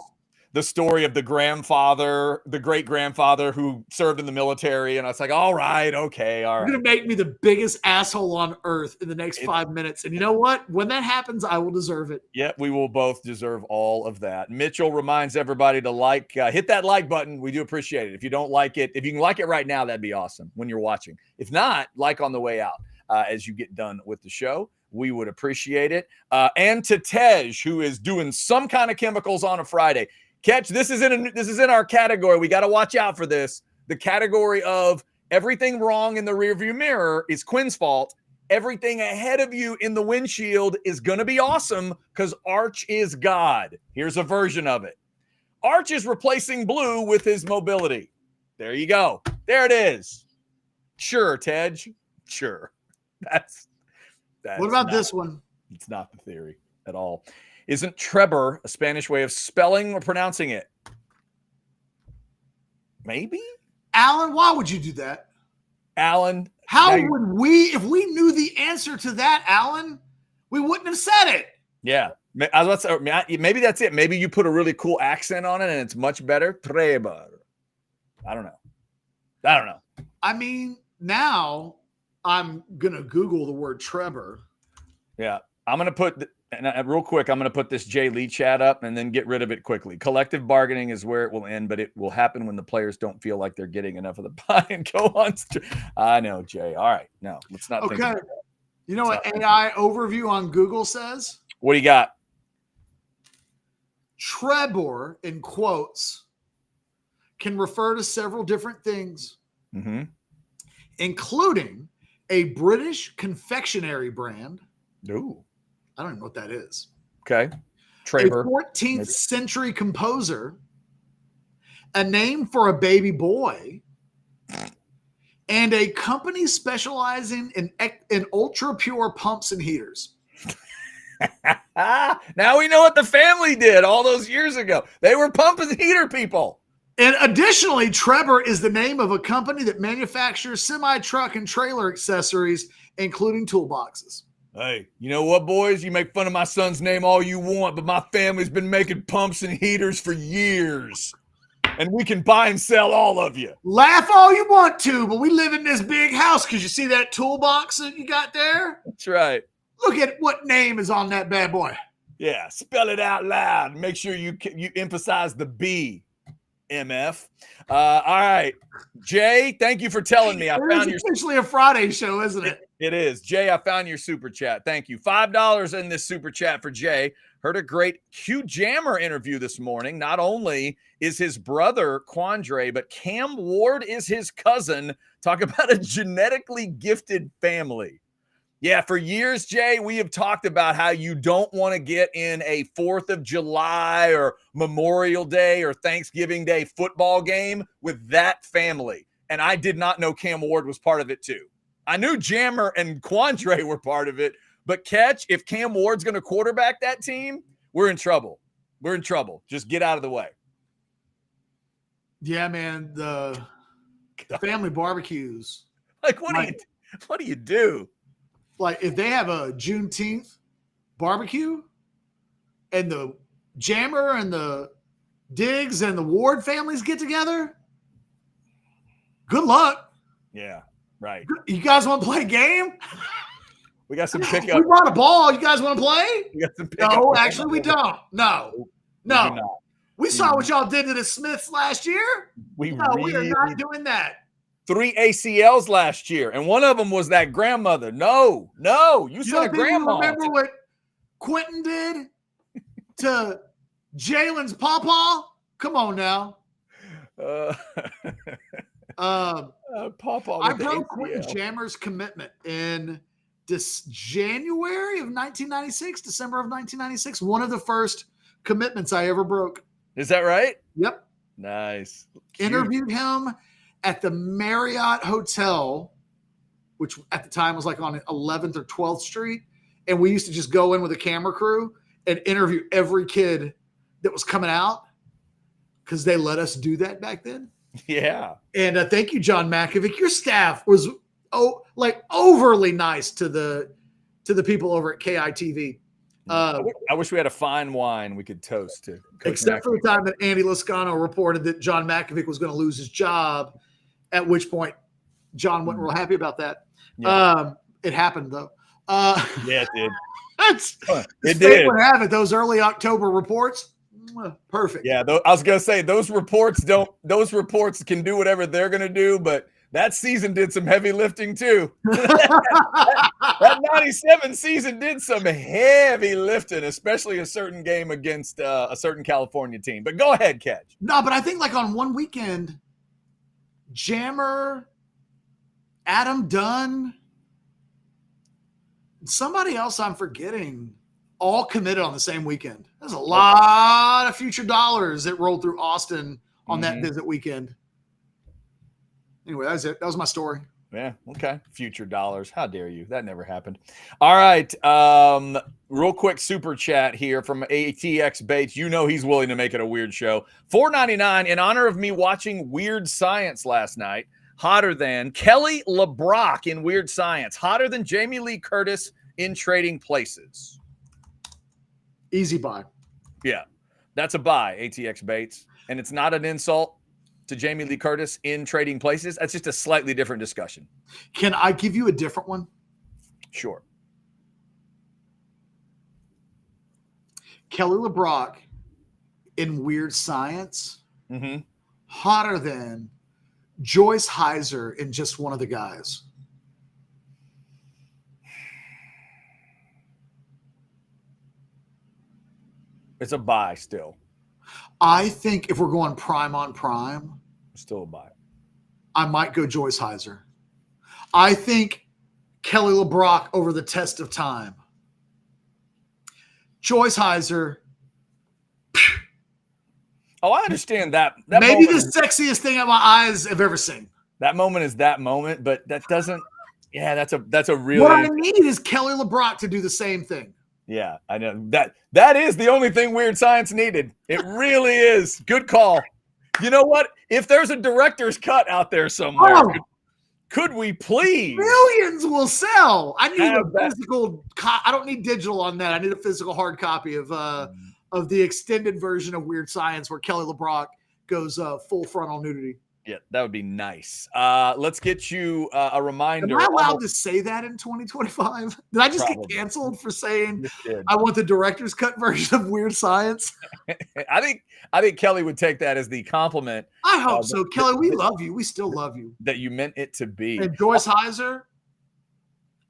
the story of the grandfather, the great grandfather who served in the military. And I was like, all right, okay, all right. You're going to make me the biggest asshole on earth in the next 5 minutes. And you know what? When that happens, I will deserve it. Yeah, we will both deserve all of that. Mitchell reminds everybody to hit that like button. We do appreciate it. If you don't like it, if you can like it right now, that'd be awesome when you're watching. If not, like on the way out as you get done with the show. We would appreciate it. And to Tej, who is doing some kind of chemicals on a Friday. Catch, this is in our category. We got to watch out for this. The category of everything wrong in the rearview mirror is Quinn's fault. Everything ahead of you in the windshield is going to be awesome because Arch is God. Here's a version of it. Arch is replacing Blue with his mobility. There you go. There it is. Sure, Tej. Sure. That's what about this one? It's not the theory at all. Isn't Trevor a Spanish way of spelling or pronouncing it? Maybe. Alan, why would you do that? Alan. How would we, if we knew the answer to that, Alan, we wouldn't have said it. Yeah. I was about to say, maybe that's it. Maybe you put a really cool accent on it and it's much better. Trevor. I don't know. I mean, now I'm going to Google the word Trevor. Yeah. I'm going to put, real quick, I'm going to put this Jay Lee chat up and then get rid of it quickly. Collective bargaining is where it will end, but it will happen when the players don't feel like they're getting enough of the pie and go on. I know, Jay. All right. No, let's not think about that. You know what AI overview on Google says? What do you got? Trevor, in quotes, can refer to several different things, including a British confectionery brand. Ooh. I don't even know what that is. Okay. Trevor. A 14th century composer, a name for a baby boy, and a company specializing in ultra pure pumps and heaters. Now we know what the family did all those years ago. They were pump and heater people. And additionally, Trevor is the name of a company that manufactures semi-truck and trailer accessories, including toolboxes. Hey, you know what, boys? You make fun of my son's name all you want, but my family's been making pumps and heaters for years. And we can buy and sell all of you. Laugh all you want to, but we live in this big house because you see that toolbox that you got there? That's right. Look at what name is on that bad boy. Yeah, spell it out loud. Make sure you emphasize the B, MF. All right. Jay, thank you for telling me. It's essentially a Friday show, isn't it? It is. Jay, I found your super chat. Thank you. $5 in this super chat for Jay. Heard a great Q Jammer interview this morning. Not only is his brother Quandre, but Cam Ward is his cousin. Talk about a genetically gifted family. Yeah, for years, Jay, we have talked about how you don't want to get in a 4th of July or Memorial Day or Thanksgiving Day football game with that family. And I did not know Cam Ward was part of it too. I knew Jammer and Quandre were part of it, but catch, if Cam Ward's going to quarterback that team, we're in trouble. We're in trouble. Just get out of the way. Yeah, man, the family barbecues. Like, what do you do? Like, if they have a Juneteenth barbecue and the Jammer and the Diggs and the Ward families get together, good luck. Yeah, right. You guys want to play a game? We got some pickup. We brought a ball. You guys want to play? We got some pickup. No, actually, we don't. No. We saw what y'all did to the Smiths last year. We are not doing that. 3 ACLs last year, and one of them was that grandmother. No, you said a grandma. Remember what Quentin did to Jalen's pawpaw? Come on now. Pawpaw. I broke Quentin Jammer's commitment in this January of 1996, December of 1996. One of the first commitments I ever broke. Is that right? Yep. Nice. Cute. Interviewed him at the Marriott Hotel, which at the time was like on 11th or 12th Street. And we used to just go in with a camera crew and interview every kid that was coming out because they let us do that back then. Yeah. And thank you, John Makovic. Your staff was overly nice to the people over at KITV. I wish we had a fine wine we could toast to. Coach except for the time that Andy Lascano reported that John Malkovich was going to lose his job, at which point John wasn't real happy about that. Yeah. It happened, though. Yeah, it did. It did. Would have it. Those early October reports, perfect. Yeah, I was going to say those reports can do whatever they're going to do, but that season did some heavy lifting too. that 97 season did some heavy lifting, especially a certain game against a certain California team. But go ahead, Catch. No, but I think like on one weekend, Jammer, Adam Dunn, somebody else I'm forgetting, all committed on the same weekend. There's a lot of future dollars that rolled through Austin on that visit weekend. Anyway, that was it. That was my story. Yeah. Okay. Future dollars. How dare you? That never happened. All right. Real quick super chat here from ATX Bates. You know he's willing to make it a weird show. $4.99 in honor of me watching Weird Science last night. Hotter than Kelly LeBrock in Weird Science. Hotter than Jamie Lee Curtis in Trading Places. Easy buy. Yeah. That's a buy, ATX Bates. And it's not an insult to Jamie Lee Curtis in Trading Places. That's just a slightly different discussion. Can I give you a different one? Sure. Kelly LeBrock in Weird Science. Hotter than Joyce Heiser in Just One of the Guys. It's a buy still. I think if we're going prime on prime, still a buy. I might go Joyce Heiser. I think Kelly LeBrock over the test of time. Joyce Heiser. Oh, I understand that. Maybe the sexiest thing my eyes have ever seen. That moment is that moment, but that doesn't. Yeah, that's a really. What I need is Kelly LeBrock to do the same thing. Yeah, I know that is the only thing Weird Science needed. It really is. Good call. You know what? If there's a director's cut out there somewhere, could we please? Millions will sell. I need a physical. I don't need digital on that. I need a physical hard copy of the extended version of Weird Science where Kelly LeBrock goes full frontal nudity. Yeah, that would be nice. Let's get you a reminder. Am I allowed to say that in 2025? Did I just get canceled for saying I want the director's cut version of Weird Science? I think Kelly would take that as the compliment. I hope so. Kelly, we love you. We still love you. That you meant it to be. And Joyce Heiser,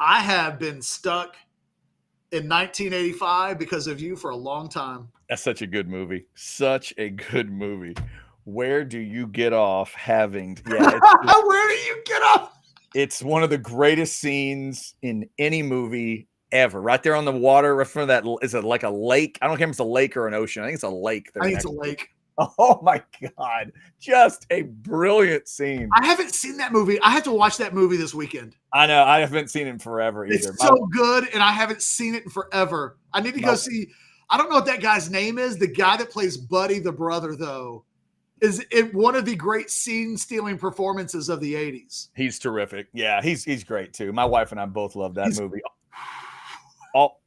I have been stuck in 1985 because of you for a long time. That's such a good movie. Such a good movie. Where do you get off having? Yeah, where do you get off? It's one of the greatest scenes in any movie ever. Right there on the water, right in front of that. Is it like a lake? I don't care if it's a lake or an ocean. I think it's a lake. I think it's a lake. Oh my God. Just a brilliant scene. I haven't seen that movie. I have to watch that movie this weekend. I know. I haven't seen it in forever either. It's so good, and I haven't seen it in forever. I need to go see. I don't know what that guy's name is. The guy that plays Buddy the brother, though, is it one of the great scene-stealing performances of the 80s. He's terrific. Yeah, he's great too. My wife and I both love that movie.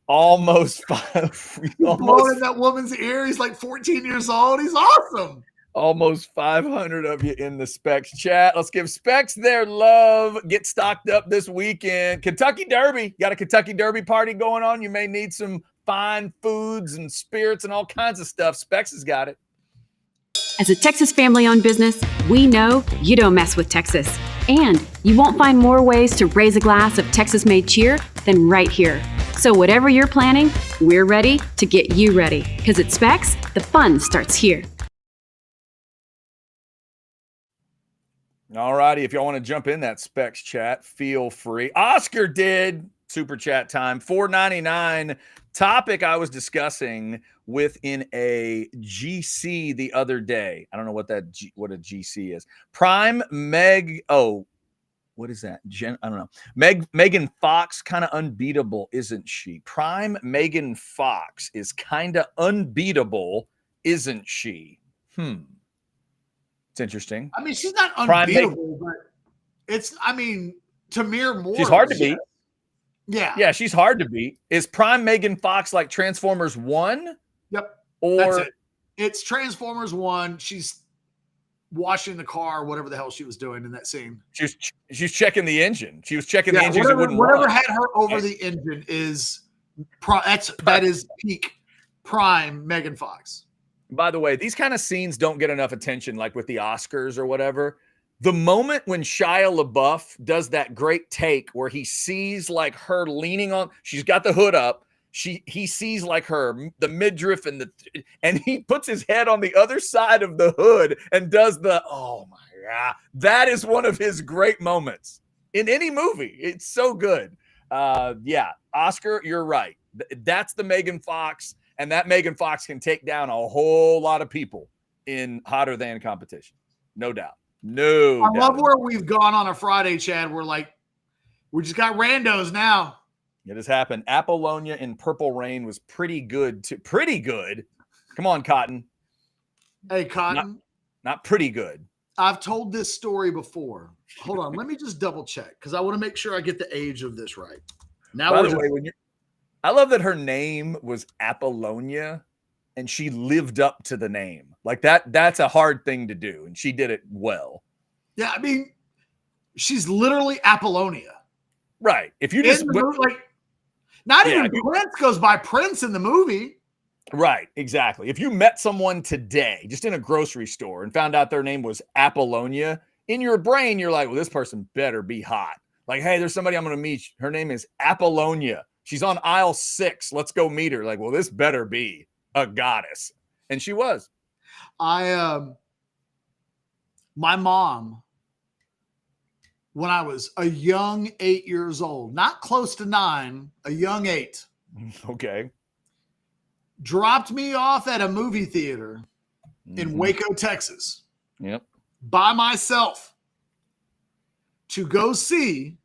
Almost blowing in that woman's ear. He's like 14 years old. He's awesome. Almost 500 of you in the Specs chat. Let's give Specs their love. Get stocked up this weekend. Kentucky Derby. Got a Kentucky Derby party going on. You may need some fine foods and spirits and all kinds of stuff. Specs has got it. As a Texas family-owned business, we know you don't mess with Texas. And you won't find more ways to raise a glass of Texas-made cheer than right here. So whatever you're planning, we're ready to get you ready. Because at Specs, the fun starts here. All righty. If y'all want to jump in that Specs chat, feel free. Oscar did. Super chat time. $4.99. Topic I was discussing within a GC the other day. I don't know what a GC is. Prime Meg. Oh, what is that? I don't know. Megan Fox, kind of unbeatable, isn't she? Prime Megan Fox is kind of unbeatable, isn't she? It's interesting. I mean, she's not unbeatable, but it's, Tamir Moore. She's hard to beat. Yeah. Yeah, she's hard to beat. Is Prime Megan Fox like Transformers 1? Yep. Or That's it. It's Transformers 1. She's washing the car, whatever the hell she was doing in that scene. She's checking the engine. She was checking the engine. Whatever had her over the engine is that is peak prime Megan Fox. By the way, these kind of scenes don't get enough attention, like with the Oscars or whatever. The moment when Shia LaBeouf does that great take where he sees like her leaning on, she's got the hood up. He sees like the midriff and he puts his head on the other side of the hood and does oh my God. That is one of his great moments in any movie. It's so good. Yeah, Oscar, you're right. That's the Megan Fox, and that Megan Fox can take down a whole lot of people in hotter than competition. No doubt. I love where we've gone on a Friday, Chad. We just got randos now. It has happened. Apollonia in Purple Rain was pretty good too. Pretty good. Come on, Cotton. Hey, Cotton. Not pretty good. I've told this story before. Hold on. Let me just double check because I want to make sure I get the age of this right. Now, by the way, I love that her name was Apollonia and she lived up to the name. Like that's a hard thing to do. And she did it well. Yeah. I mean, she's literally Apollonia. Right. If you just not even Prince goes by Prince in the movie. Right, exactly. If you met someone today, just in a grocery store, and found out their name was Apollonia, in your brain, you're like, well, this person better be hot. Like, hey, there's somebody I'm going to meet. Her name is Apollonia. She's on aisle 6. Let's go meet her. Like, well, this better be a goddess. And she was. My mom, when I was a young 8 years old, not close to 9, a young 8. Okay. Dropped me off at a movie theater in Waco, Texas. Yep. By myself to go see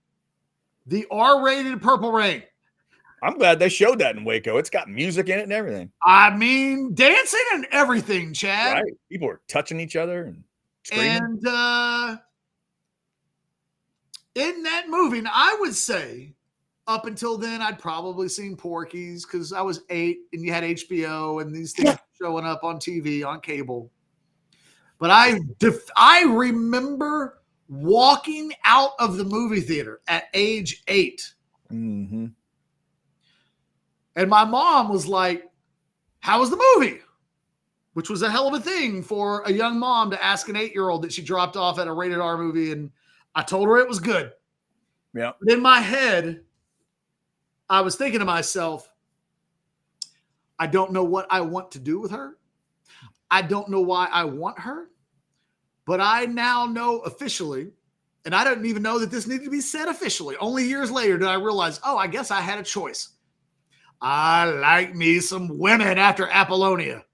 the R-rated Purple Rain. I'm glad they showed that in Waco. It's got music in it and everything. I mean, dancing and everything, Chad. Right. People are touching each other and screaming. And in that movie, and I would say up until then, I'd probably seen Porky's because I was 8 and you had HBO and these things showing up on TV, on cable. But I remember walking out of the movie theater at age 8. Mm-hmm. And my mom was like, how was the movie? Which was a hell of a thing for a young mom to ask an 8-year-old that she dropped off at a rated R movie. And I told her it was good. Yeah. But in my head, I was thinking to myself, I don't know what I want to do with her. I don't know why I want her, but I now know officially, and I didn't even know that this needed to be said officially. Only years later did I realize, I guess I had a choice. I like me some women after Apollonia.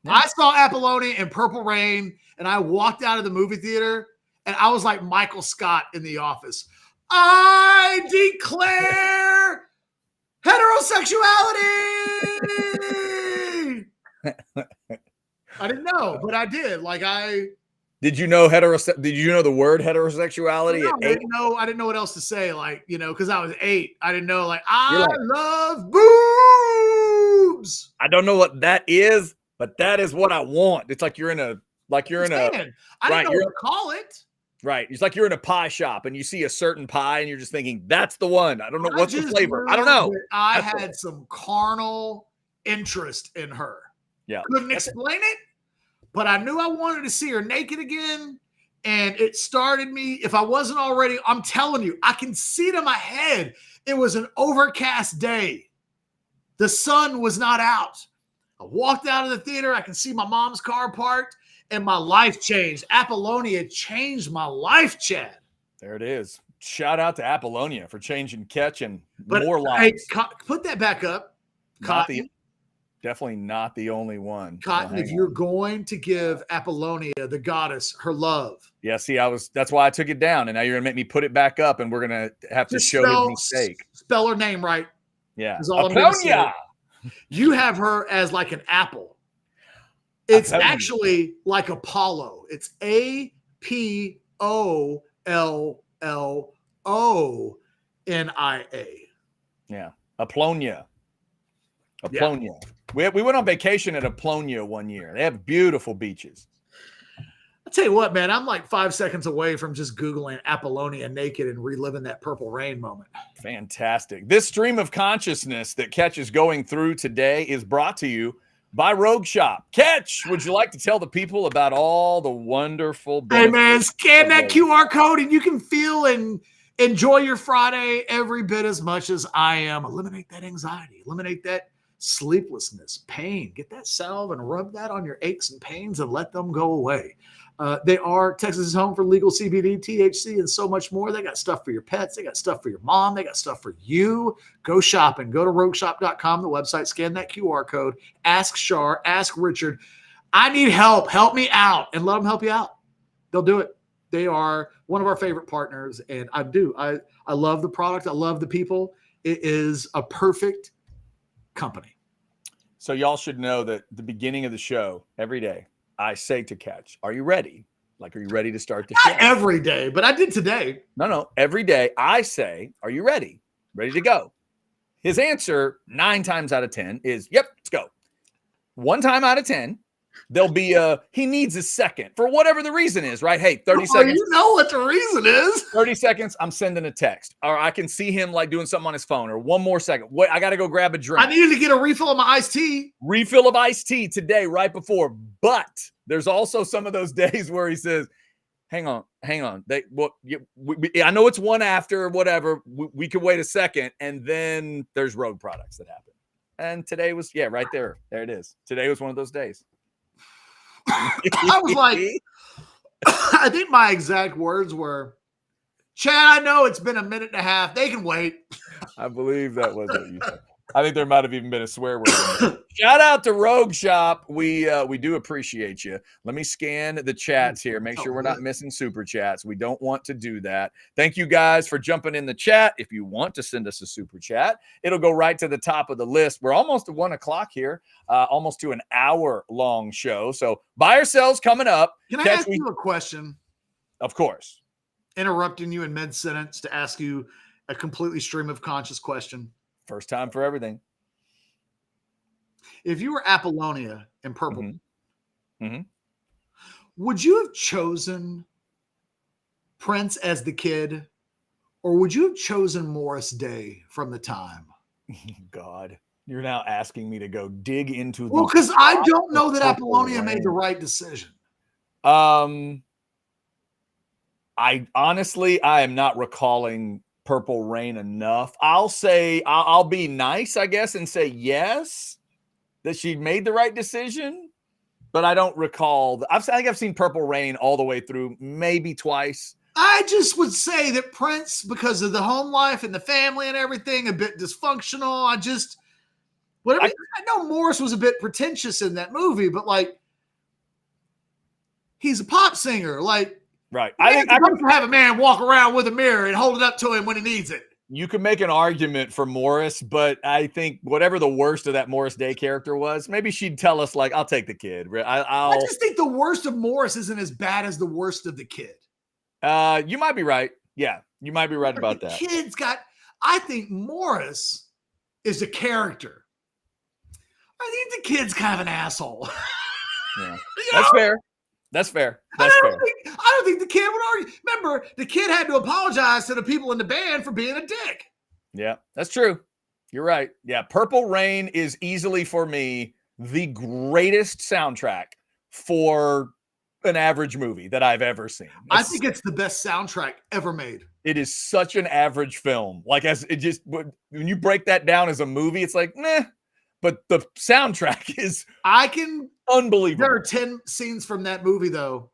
Yeah. I saw Apollonia in Purple Rain, and I walked out of the movie theater, and I was like Michael Scott in The Office. I declare heterosexuality. I didn't know, but I did. Did you know Did you know the word heterosexuality? No, at 8? I didn't know what else to say. Because I was 8. I didn't know. I love boobs. I don't know what that is, but that is what I want. It's like you're in a. I didn't know what to call it. Right. It's like you're in a pie shop and you see a certain pie and you're just thinking, that's the one. I don't know what's the flavor. I don't know. I had some carnal interest in her. Yeah. Couldn't explain it, but I knew I wanted to see her naked again. And it started me. If I wasn't already, I'm telling you, I can see it in my head. It was an overcast day. The sun was not out. I walked out of the theater. I can see my mom's car parked. And my life changed. Apollonia changed my life, Chad. There it is. Shout out to Apollonia for changing catch and more lives. Hey, put that back up. Definitely not the only one. Cotton, if you're going to give Apollonia, the goddess, her love. Yeah, see, that's why I took it down. And now you're going to make me put it back up and we're going to have to show his mistake. Spell her name right. Yeah. Apollonia. You have her as like an apple. It's actually like Apollo. It's APOLLONIA. Yeah. Apollonia. Yeah. We went on vacation at Apollonia one year. They have beautiful beaches. I'll tell you what, man, I'm like 5 seconds away from just Googling Apollonia naked and reliving that Purple Rain moment. Fantastic. This stream of consciousness that Ketch is going through today is brought to you by Rogue Shop. Ketch, would you like to tell the people about all the wonderful benefits? Hey, man, scan that QR code and you can feel and enjoy your Friday every bit as much as I am. Eliminate that anxiety. Eliminate that sleeplessness, pain. Get that salve and rub that on your aches and pains and let them go away. They are Texas's home for legal CBD, THC, and so much more. They got stuff for your pets. They got stuff for your mom. They got stuff for you. Go shopping. Go to rogueshop.com, the website. Scan that QR code. Ask Shar. Ask Richard. I need help. Help me out. And let them help you out. They'll do it. They are one of our favorite partners. And I do. I love the product. I love the people. It is a perfect company. So y'all should know that the beginning of the show, every day, I say to Ketch, are you ready? Like, are you ready to start the show? Not every day, but I did today. No. Every day I say, are you ready? Ready to go? His answer 9 times out of 10 is, yep, let's go. 1 time out of 10, there'll be he needs a second for whatever the reason is, right? Hey, 30 seconds. You know what the reason is. 30 seconds, I'm sending a text. Or I can see him like doing something on his phone, or 1 more second. Wait, I got to go grab a drink. I needed to get a refill of my iced tea. Refill of iced tea today, right before. But there's also some of those days where he says, hang on. I know it's 1 after or whatever. We can wait a second. And then there's rogue products that happen. And today was, right there. There it is. Today was one of those days. I was like, I think my exact words were, Chad, I know it's been a minute and a half. They can wait. I believe that was what you said. I think there might have even been a swear word in there. Shout out to Rogue Shop. We do appreciate you. Let me scan the chats here. Make sure we're not missing super chats. We don't want to do that. Thank you guys for jumping in the chat. If you want to send us a super chat, it'll go right to the top of the list. We're almost at 1 o'clock here, almost to an hour-long show. So buy ourselves coming up. Can I ask you a question? Of course. Interrupting you in mid-sentence to ask you a completely stream of conscious question. First time for everything. If you were Apollonia in purple, would you have chosen Prince as the kid, or would you have chosen Morris Day from the time? God, you're now asking me to go dig into the. Well, because I don't know that Apollonia made the right decision. I am not recalling Purple Rain enough. I'll be nice, I guess, and say yes, that she made the right decision, but I don't recall. I think I've seen Purple Rain all the way through, maybe twice. I just would say that Prince, because of the home life and the family and everything, a bit dysfunctional. I know Morris was a bit pretentious in that movie, but like, he's a pop singer, like. Right. I think I can have a man walk around with a mirror and hold it up to him when he needs it. You can make an argument for Morris, but I think whatever the worst of that Morris Day character was, maybe she'd tell us, like, I'll take the kid. I just think the worst of Morris isn't as bad as the worst of the kid. You might be right. Yeah, you might be right about that. I think Morris is a character. I think the kid's kind of an asshole. Yeah, that's fair. That's fair. I don't think the kid would argue. Remember, the kid had to apologize to the people in the band for being a dick. Yeah, that's true. You're right. Yeah, Purple Rain is easily, for me, the greatest soundtrack for an average movie that I've ever seen. I think it's the best soundtrack ever made. It is such an average film. Like, when you break that down as a movie, it's like, meh. But the soundtrack is unbelievable. There are 10 scenes from that movie, though,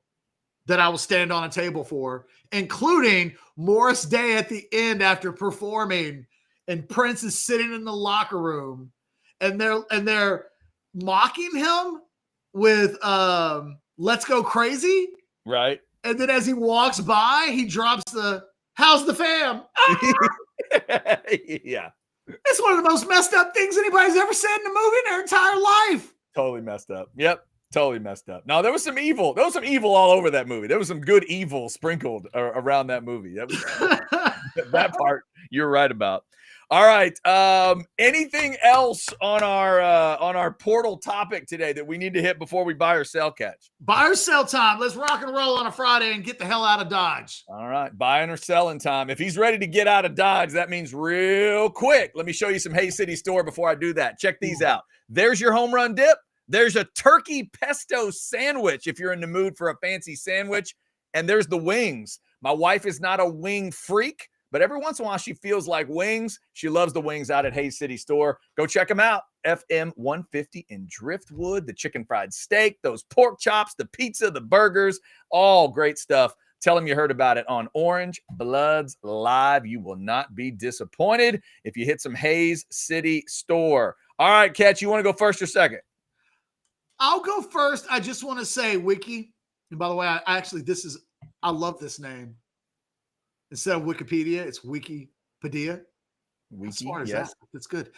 that I will stand on a table for, including Morris Day at the end after performing, and Prince is sitting in the locker room, and they're mocking him with "Let's Go Crazy," right? And then as he walks by, he drops the "How's the fam?" Yeah. It's one of the most messed up things anybody's ever said in a movie in their entire life. Totally messed up. Yep. Totally messed up. No, there was some evil. There was some evil all over that movie. There was some good evil sprinkled around that movie. That part you're right about. All right. Anything else on our portal topic today that we need to hit before we buy or sell, Catch? Buy or sell time. Let's rock and roll on a Friday and get the hell out of Dodge. All right. Buying or selling time. If he's ready to get out of Dodge, that means real quick. Let me show you some Hayes City Store before I do that. Check these out. There's your home run dip. There's a turkey pesto sandwich if you're in the mood for a fancy sandwich. And there's the wings. My wife is not a wing freak, but every once in a while she feels like wings. She loves the wings out at Hayes City Store. Go check them out. FM 150 in Driftwood, the chicken fried steak, those pork chops, the pizza, the burgers, all great stuff. Tell them you heard about it on Orange Bloods Live. You will not be disappointed if you hit some Hayes City Store. All right, Catch, you want to go first or second? I'll go first. I just want to say Wiki. And by the way, I love this name. Instead of Wikipedia, it's Wikipedia. Wiki, Smart as yes. that. That's good.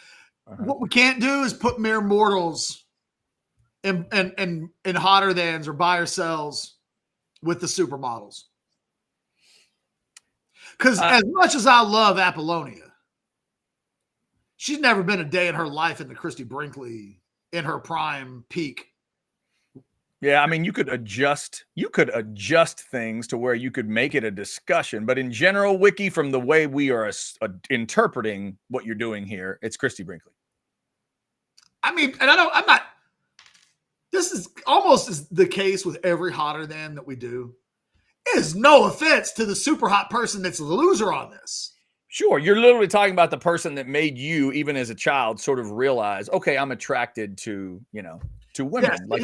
Uh-huh. What we can't do is put mere mortals in hotter thans or buy or sells with the supermodels. Because as much as I love Apollonia, she's never been a day in her life in the Christy Brinkley in her prime peak. Yeah, I mean, you could adjust things to where you could make it a discussion, but in general, Wiki, from the way we are interpreting what you're doing here, it's Christy Brinkley. I mean, and I'm not. This is almost the case with every hotter than that we do. It is no offense to the super hot person that's the loser on this. Sure, you're literally talking about the person that made you, even as a child, sort of realize, okay, I'm attracted to women. Yes, like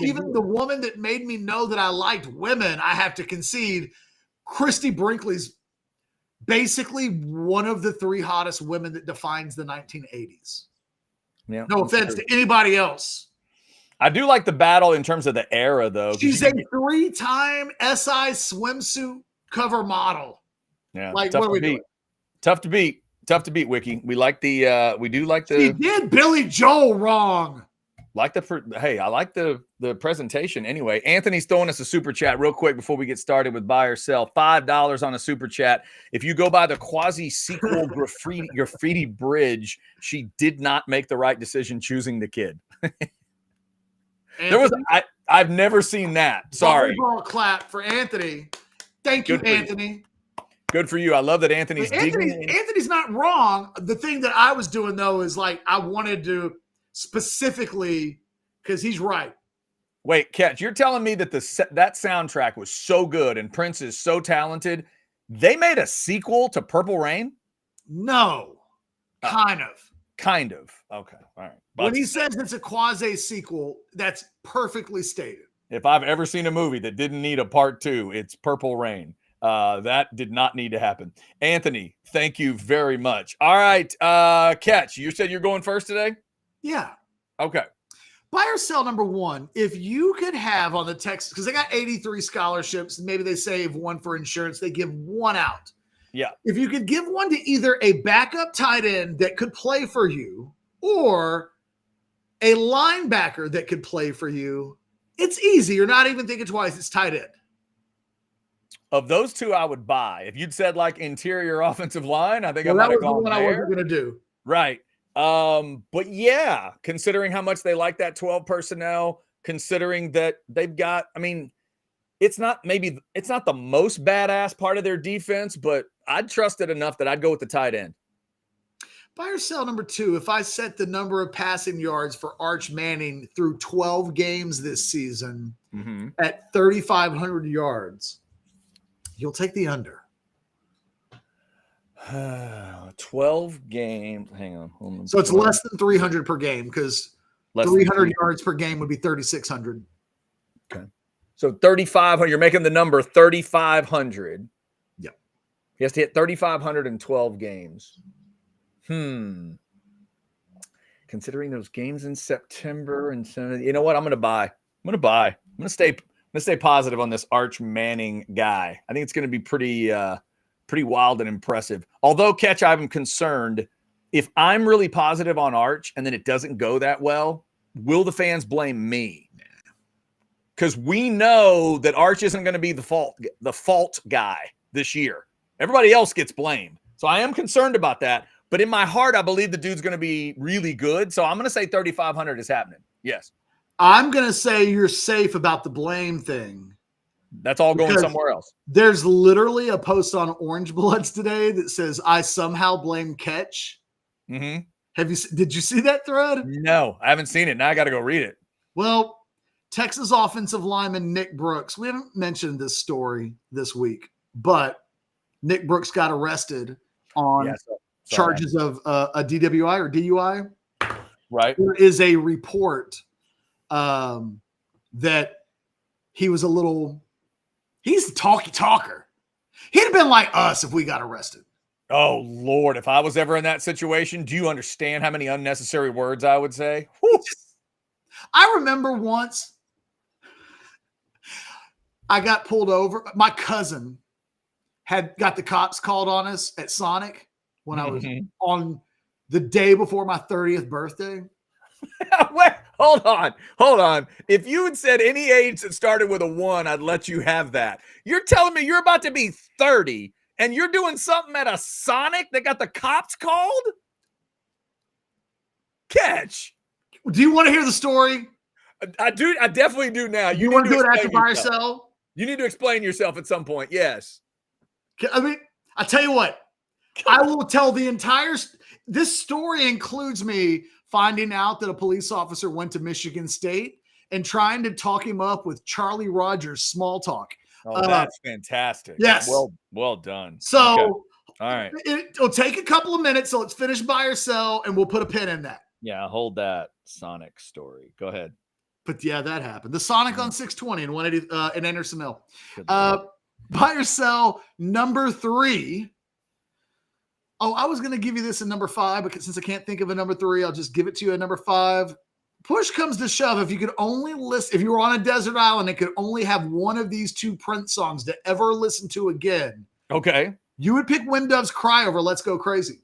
even the woman that made me know that I liked women, I have to concede, Christy Brinkley's basically one of the three hottest women that defines the 1980s. Yeah, no offense to anybody else. I do like the battle in terms of the era, though. She's a 3-time SI swimsuit cover model. Yeah, like what are we doing? Tough to beat, Wiki. We like we do like the. She did Billy Joel wrong. Hey, I like the presentation anyway. Anthony's throwing us a super chat real quick before we get started with buy or sell. $5 on a super chat. If you go by the quasi-sequel graffiti bridge, she did not make the right decision choosing the kid. I've never seen that. Sorry. Ball clap for Anthony. Thank you, Anthony. Good for you. I love that Anthony's Anthony's not wrong. The thing that I was doing though is like I wanted to specifically because he's right. Wait, Catch, you're telling me that that soundtrack was so good and Prince is so talented, they made a sequel to Purple Rain? No, kind of. Kind of. Okay, all right. When he says it's a quasi sequel, that's perfectly stated. If I've ever seen a movie that didn't need a part 2, it's Purple Rain. That did not need to happen. Anthony, thank you very much. All right, Catch, you said you're going first today? Yeah. Okay. Buy or sell number one. If you could have on the Texas, because they got 83 scholarships, maybe they save one for insurance, they give one out. Yeah. If you could give one to either a backup tight end that could play for you or a linebacker that could play for you, it's easy. You're not even thinking twice. It's tight end. Of those two, I would buy. If you'd said like interior offensive line, I think I might have gone there. I wasn't going to do. Right. But yeah, considering how much they like that 12 personnel, considering that they've got, I mean, it's not the most badass part of their defense, but I'd trust it enough that I'd go with the tight end. Buy or sell number two. If I set the number of passing yards for Arch Manning through 12 games this season at 3,500 yards, you'll take the under. 12 games. Hang on. So it's less than 300 per game because 300 yards per game would be 3,600. Okay. So 3,500. You're making the number 3,500. Yep. He has to hit 3,500 in 12 games. Considering those games in September and you know what? I'm going to buy. I'm going to stay positive on this Arch Manning guy. I think it's going to be pretty wild and impressive. Although, Catch, I'm concerned if I'm really positive on Arch and then it doesn't go that well, will the fans blame me? Because we know that Arch isn't going to be the fault guy this year. Everybody else gets blamed. So I am concerned about that. But in my heart, I believe the dude's going to be really good. So I'm going to say 3,500 is happening. Yes. I'm going to say you're safe about the blame thing. That's all going somewhere else. There's literally a post on Orange Bloods today that says, I somehow blame Ketch. Mm-hmm. Did you see that thread? No, I haven't seen it. Now I got to go read it. Well, Texas offensive lineman Nick Brooks, we haven't mentioned this story this week, but Nick Brooks got arrested on charges of a DWI or DUI. Right. There is a report that he was he's a talker. He'd have been like us if we got arrested. Oh, Lord. If I was ever in that situation, do you understand how many unnecessary words I would say? Whew. I remember once I got pulled over. My cousin had got the cops called on us at Sonic when I was on the day before my 30th birthday. Wait, hold on. If you had said any age that started with a 1, I'd let you have that. You're telling me you're about to be 30 and you're doing something at a Sonic that got the cops called? Catch. Do you want to hear the story? I do. I definitely do now. You want to do it after by yourself? You need to explain yourself at some point. Yes. I mean, I tell you what, I will tell the entire. This story includes me finding out that a police officer went to Michigan State and trying to talk him up with Charlie Rogers small talk. Oh, that's fantastic. Yes. Well done. So, okay. All right. It'll take a couple of minutes. So let's finish buy or sell, and we'll put a pin in that. Yeah, hold that Sonic story. Go ahead. But yeah, that happened. The Sonic on 620 and 180 in Anderson Mill. Buy or sell number 3. Oh, I was going to give you this in number 5, but since I can't think of a number 3, I'll just give it to you at number 5. Push comes to shove. If you could only listen, if you were on a desert island and could only have one of these 2 Prince songs to ever listen to again, okay, you would pick When Doves Cry over Let's Go Crazy.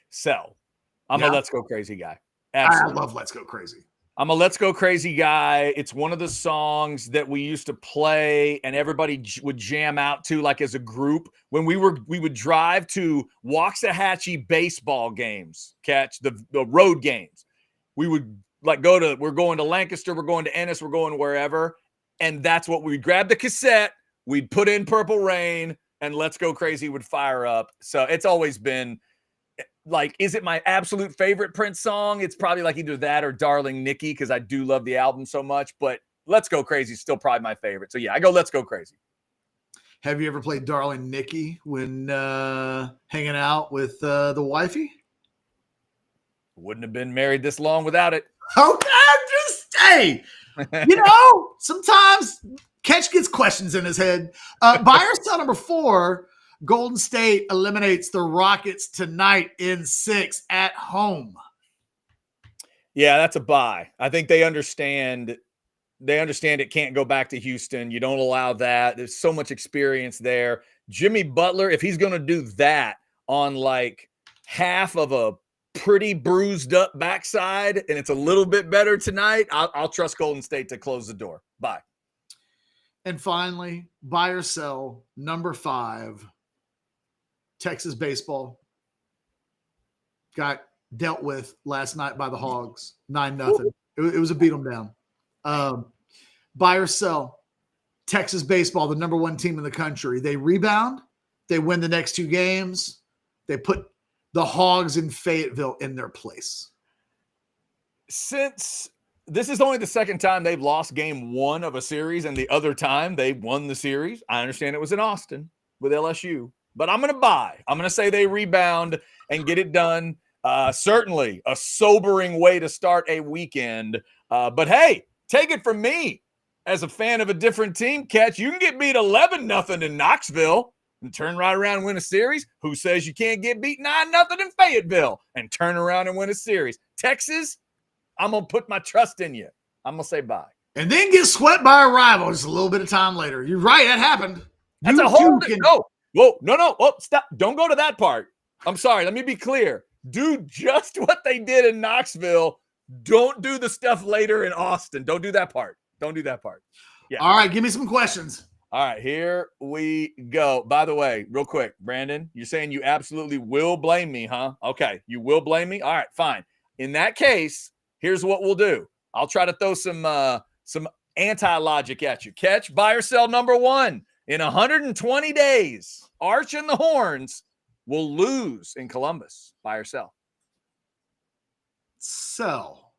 Sell. I'm a Let's Go Crazy guy. Absolutely. I love Let's Go Crazy. I'm a Let's Go Crazy guy. It's one of the songs that we used to play and everybody would jam out to, like as a group when we would drive to Waxahachie baseball games, catch the road games. We would like we're going to Lancaster, we're going to Ennis, we're going wherever. And that's what we'd grab the cassette. We'd put in Purple Rain and Let's Go Crazy would fire up. So it's always been like, is it my absolute favorite Prince song? It's probably like either that or Darling Nikki, because I do love the album so much. But Let's Go Crazy is still probably my favorite. So, yeah, I go Let's Go Crazy. Have you ever played Darling Nikki when hanging out with the wifey? Wouldn't have been married this long without it. Okay, hey, sometimes Ketch gets questions in his head. Buy or sell number 4. Golden State eliminates the Rockets tonight in 6 at home. Yeah, that's a buy. I think they understand it can't go back to Houston. You don't allow that. There's so much experience there. Jimmy Butler, if he's going to do that on like half of a pretty bruised up backside and it's a little bit better tonight, I'll trust Golden State to close the door. Bye. And finally, buy or sell number 5. Texas baseball got dealt with last night by the Hogs, 9-0. It was a beat them down. Buy or sell, Texas baseball, the number 1 team in the country. They rebound. They win the next 2 games. They put the Hogs in Fayetteville in their place. Since this is only the second time they've lost game 1 of a series, and the other time they won the series, I understand it was in Austin with LSU. But I'm going to buy. I'm going to say they rebound and get it done. Certainly a sobering way to start a weekend. But, hey, take it from me as a fan of a different team, Catch. You can get beat 11-0 in Knoxville and turn right around and win a series. Who says you can't get beat 9-0 in Fayetteville and turn around and win a series? Texas, I'm going to put my trust in you. I'm going to say bye. And then get swept by a rival just a little bit of time later. You're right. That happened. That's a whole no. Oh, stop. Don't go to that part. I'm sorry. Let me be clear. Do just what they did in Knoxville. Don't do the stuff later in Austin. Don't do that part. Yeah. All right. Give me some questions. All right, here we go. By the way, real quick, Brandon, you're saying you absolutely will blame me, huh? Okay, you will blame me? All right, fine. In that case, here's what we'll do. I'll try to throw some anti-logic at you. Catch, buy or sell number one. In 120 days, Arch and the Horns will lose in Columbus. Buy or sell? Sell.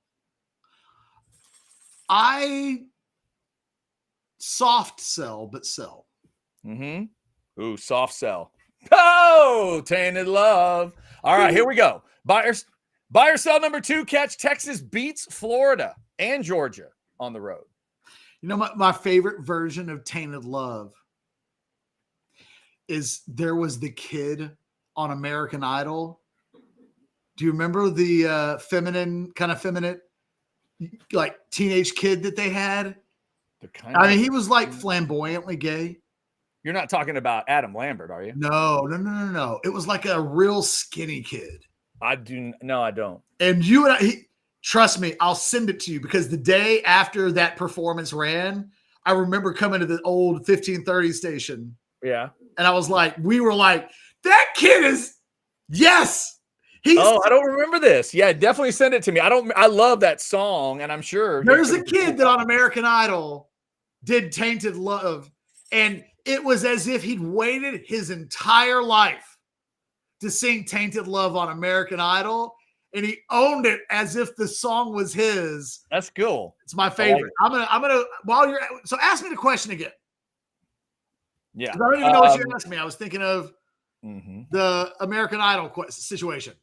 I soft sell, but sell. Mm-hmm. Ooh, soft sell. Oh, tainted love. All right, here we go. Buy or sell number two. Catch, Texas beats Florida and Georgia on the road. You know, my favorite version of Tainted Love is there was the kid on American Idol. Do you remember the feminine, like teenage kid that they had? I mean, he was like flamboyantly gay. You're not talking about Adam Lambert, are you? No. It was like a real skinny kid. I don't. And you and trust me, I'll send it to you because the day after that performance ran, I remember coming to the old 1530 station. Yeah. And we were like, that kid is, yes. I don't remember this. Yeah, definitely send it to me. I love that song, and I'm sure there's a kid that on American Idol did Tainted Love, and it was as if he'd waited his entire life to sing Tainted Love on American Idol, and he owned it as if the song was his. That's cool. It's my favorite. I'm gonna so ask me the question again. Yeah. I don't even know what you asked me. I was thinking of the American Idol situation.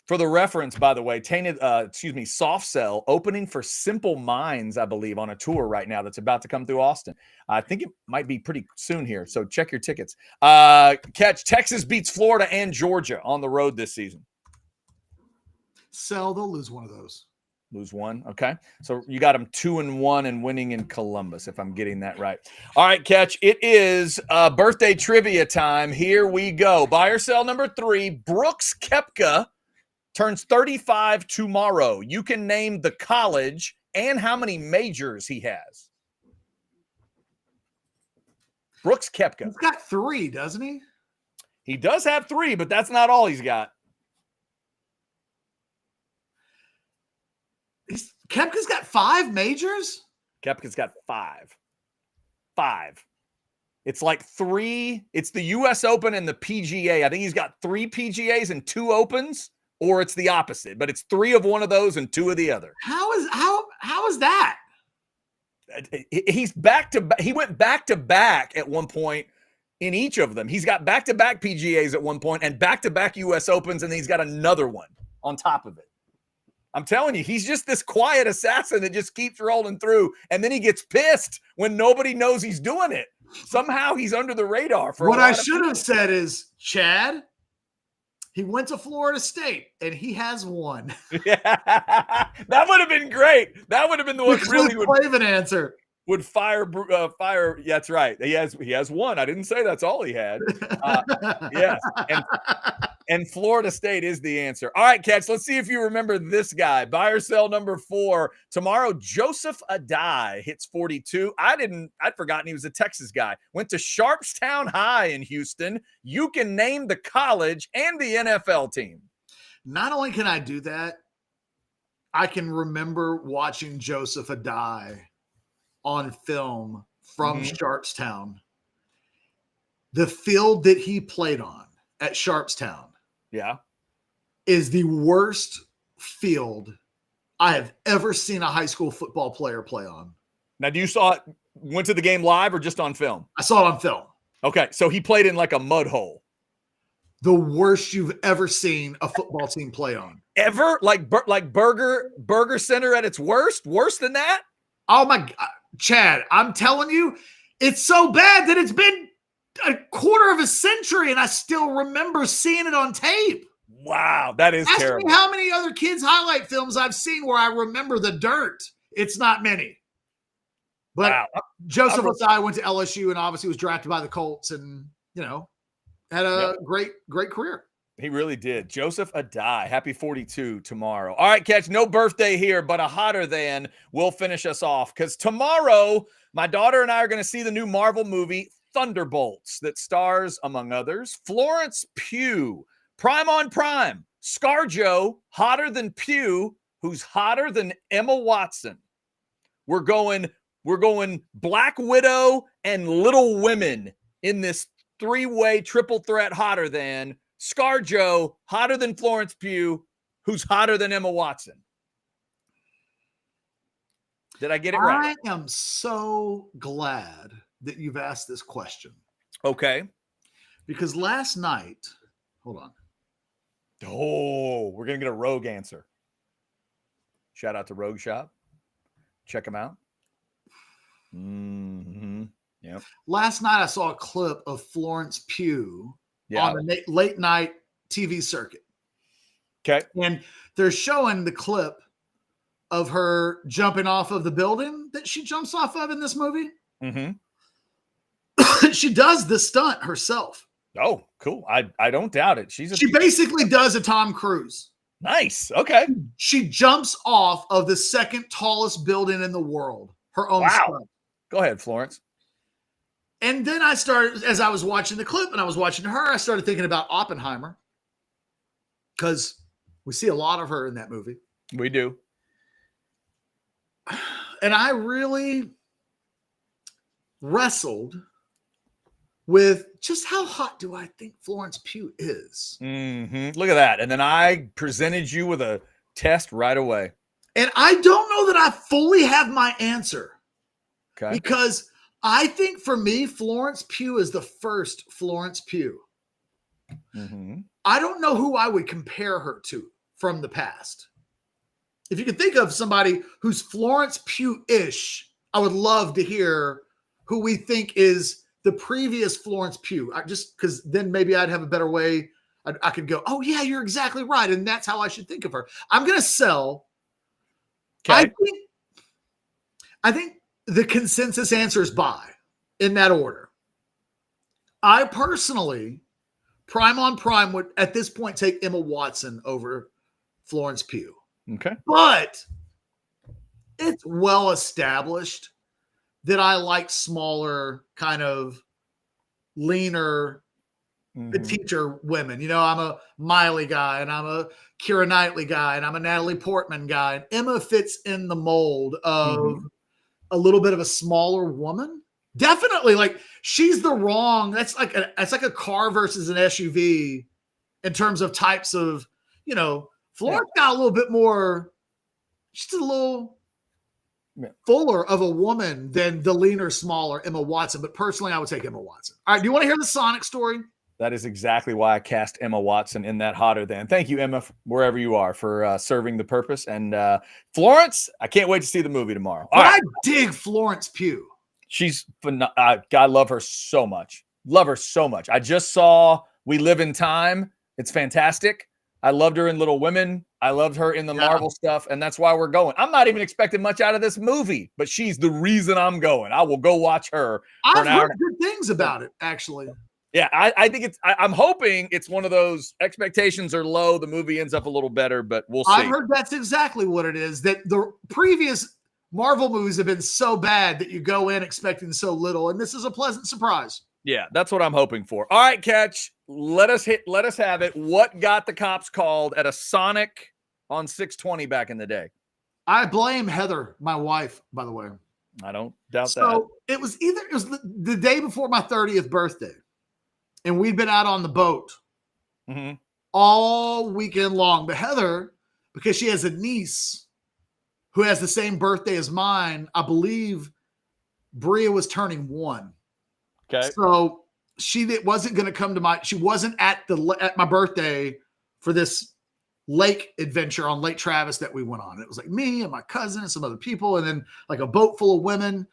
For the reference, by the way, Soft Cell opening for Simple Minds, I believe, on a tour right now that's about to come through Austin. I think it might be pretty soon here, so check your tickets. Catch, Texas beats Florida and Georgia on the road this season. Sell, they'll lose one of those. Lose one, okay. So you got them 2-1 and winning in Columbus, if I'm getting that right. All right, Catch, it is birthday trivia time. Here we go. Buy or sell number three, Brooks Koepka turns 35 tomorrow. You can name the college and how many majors he has. Brooks Koepka. He's got 3, doesn't he? He does have 3, but that's not all he's got. Koepka's got 5 majors? Koepka's got 5. 5. It's like 3. It's the U.S. Open and the PGA. I think he's got 3 PGAs and 2 Opens. Or it's the opposite, but it's 3 of one of those and 2 of the other. How is that? He went back to back at one point in each of them. He's got back-to-back PGAs at one point and back-to-back US Opens, and then he's got another one on top of it. I'm telling you, he's just this quiet assassin that just keeps rolling through, and then he gets pissed when nobody knows he's doing it. Somehow he's under the radar. What I should have said is, Chad, he went to Florida State, and he has 1. Yeah, that would have been great. That would have been the one really would an answer. Would fire. Yeah, that's right. He has 1. I didn't say that's all he had. Yes, and Florida State is the answer. All right, Catch. Let's see if you remember this guy. Buy or sell number 4 tomorrow. Joseph Adai hits 42. I'd forgotten he was a Texas guy. Went to Sharpstown High in Houston. You can name the college and the NFL team. Not only can I do that, I can remember watching Joseph Adai on film from Sharpstown. The field that he played on at Sharpstown is the worst field I have ever seen a high school football player play on. Now, went to the game live or just on film? I saw it on film. Okay, so he played in like a mud hole. The worst you've ever seen a football team play on. Ever? Like Burger Center at its worst? Worse than that? Oh my God. Chad, I'm telling you, it's so bad that it's been a quarter of a century and I still remember seeing it on tape. Wow, that is terrible. Ask me how many other kids' highlight films I've seen where I remember the dirt. It's not many. But wow. Joseph Adai went to LSU and obviously was drafted by the Colts and, had a great career. He really did. Joseph Adai, happy 42 tomorrow. All right, Catch, no birthday here, but a hotter than will finish us off because tomorrow my daughter and I are going to see the new Marvel movie Thunderbolts that stars, among others, Florence Pugh, Prime on Prime, ScarJo, hotter than Pugh, who's hotter than Emma Watson. We're going Black Widow and Little Women in this three-way triple threat hotter than ScarJo, hotter than Florence Pugh, who's hotter than Emma Watson. Did I get it right? I am so glad that you've asked this question. Okay. Because last night, hold on. Oh, we're going to get a Rogue answer. Shout out to Rogue Shop. Check them out. Mm-hmm. Yep. Last night I saw a clip of Florence Pugh on the late night TV circuit. Okay. And they're showing the clip of her jumping off of the building that she jumps off of in this movie. Mm-hmm. She does the stunt herself. Oh, cool. I don't doubt it. She basically does a Tom Cruise. Nice. Okay. She jumps off of the second tallest building in the world. Her own stunt. Go ahead, Florence. And then I started, as I was watching the clip and I was watching her, I started thinking about Oppenheimer because we see a lot of her in that movie. We do. And I really wrestled with just how hot do I think Florence Pugh is. Mm-hmm. Look at that. And then I presented you with a test right away. And I don't know that I fully have my answer. Okay. Because I think for me, Florence Pugh is the first Florence Pugh. Mm-hmm. I don't know who I would compare her to from the past. If you could think of somebody who's Florence Pugh-ish, I would love to hear who we think is the previous Florence Pugh. Just because then maybe I'd have a better way. I could go, oh yeah, you're exactly right. And that's how I should think of her. I'm going to sell. Okay. I think the consensus answer is buy in that order. I personally, Prime on Prime would at this point take Emma Watson over Florence Pugh. Okay. But it's well established that I like smaller, kind of leaner, teacher women. You know, I'm a Miley guy and I'm a Keira Knightley guy and I'm a Natalie Portman guy. And Emma fits in the mold of a little bit of a smaller woman. Definitely, like she's the wrong. That's like a car versus an SUV in terms of types of, you know, Florence got a little bit more, just a little fuller of a woman than the leaner, smaller Emma Watson. But personally, I would take Emma Watson. All right, do you want to hear the Sonic story? That is exactly why I cast Emma Watson in that hotter than. Thank you, Emma, wherever you are, for serving the purpose. And Florence, I can't wait to see the movie tomorrow. But I dig Florence Pugh. She's God, I love her so much. Love her so much. I just saw We Live in Time. It's fantastic. I loved her in Little Women. I loved her in the Marvel stuff, and that's why we're going. I'm not even expecting much out of this movie, but she's the reason I'm going. I will go watch her. I've heard good things about it, actually. Yeah, I think I'm hoping it's one of those expectations are low. The movie ends up a little better, but we'll see. I've heard that's exactly what it is. That the previous Marvel movies have been so bad that you go in expecting so little, and this is a pleasant surprise. Yeah, that's what I'm hoping for. All right, Catch. Let us have it. What got the cops called at a Sonic on 620 back in the day? I blame Heather, my wife, by the way. I don't doubt that. So it was the day before my 30th birthday, and we'd been out on the boat all weekend long. But Heather, because she has a niece who has the same birthday as mine, I believe Bria was turning 1. Okay. So she wasn't going to come to she wasn't at my birthday for this lake adventure on Lake Travis that we went on. It was like me and my cousin and some other people, and then like a boat full of women.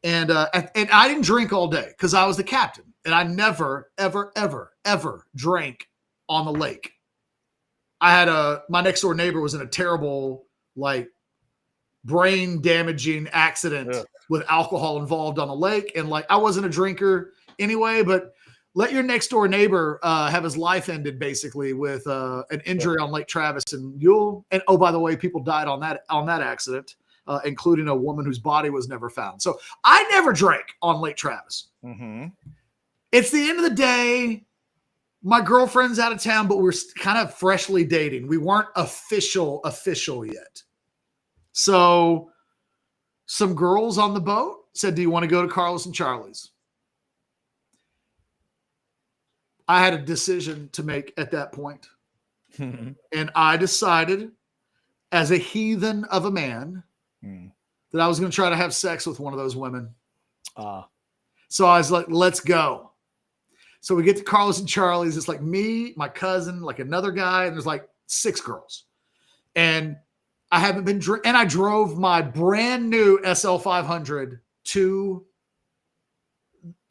And I didn't drink all day because I was the captain, and I never, ever, ever, ever drank on the lake. I had my next door neighbor was in a terrible, like, brain damaging accident with alcohol involved on the lake. And like, I wasn't a drinker anyway, but let your next door neighbor have his life ended basically with an injury on Lake Travis, and oh, by the way, people died on that accident, including a woman whose body was never found. So I never drank on Lake Travis. Mm-hmm. It's the end of the day. My girlfriend's out of town, but we're kind of freshly dating. We weren't official yet. So some girls on the boat said, "Do you want to go to Carlos and Charlie's?" I had a decision to make at that point. And I decided, as a heathen of a man, that I was going to try to have sex with one of those women. So I was like, let's go. So we get to Carlos and Charlie's. It's like me, my cousin, like another guy, and there's like 6 girls. And I haven't been and I drove my brand new SL 500 to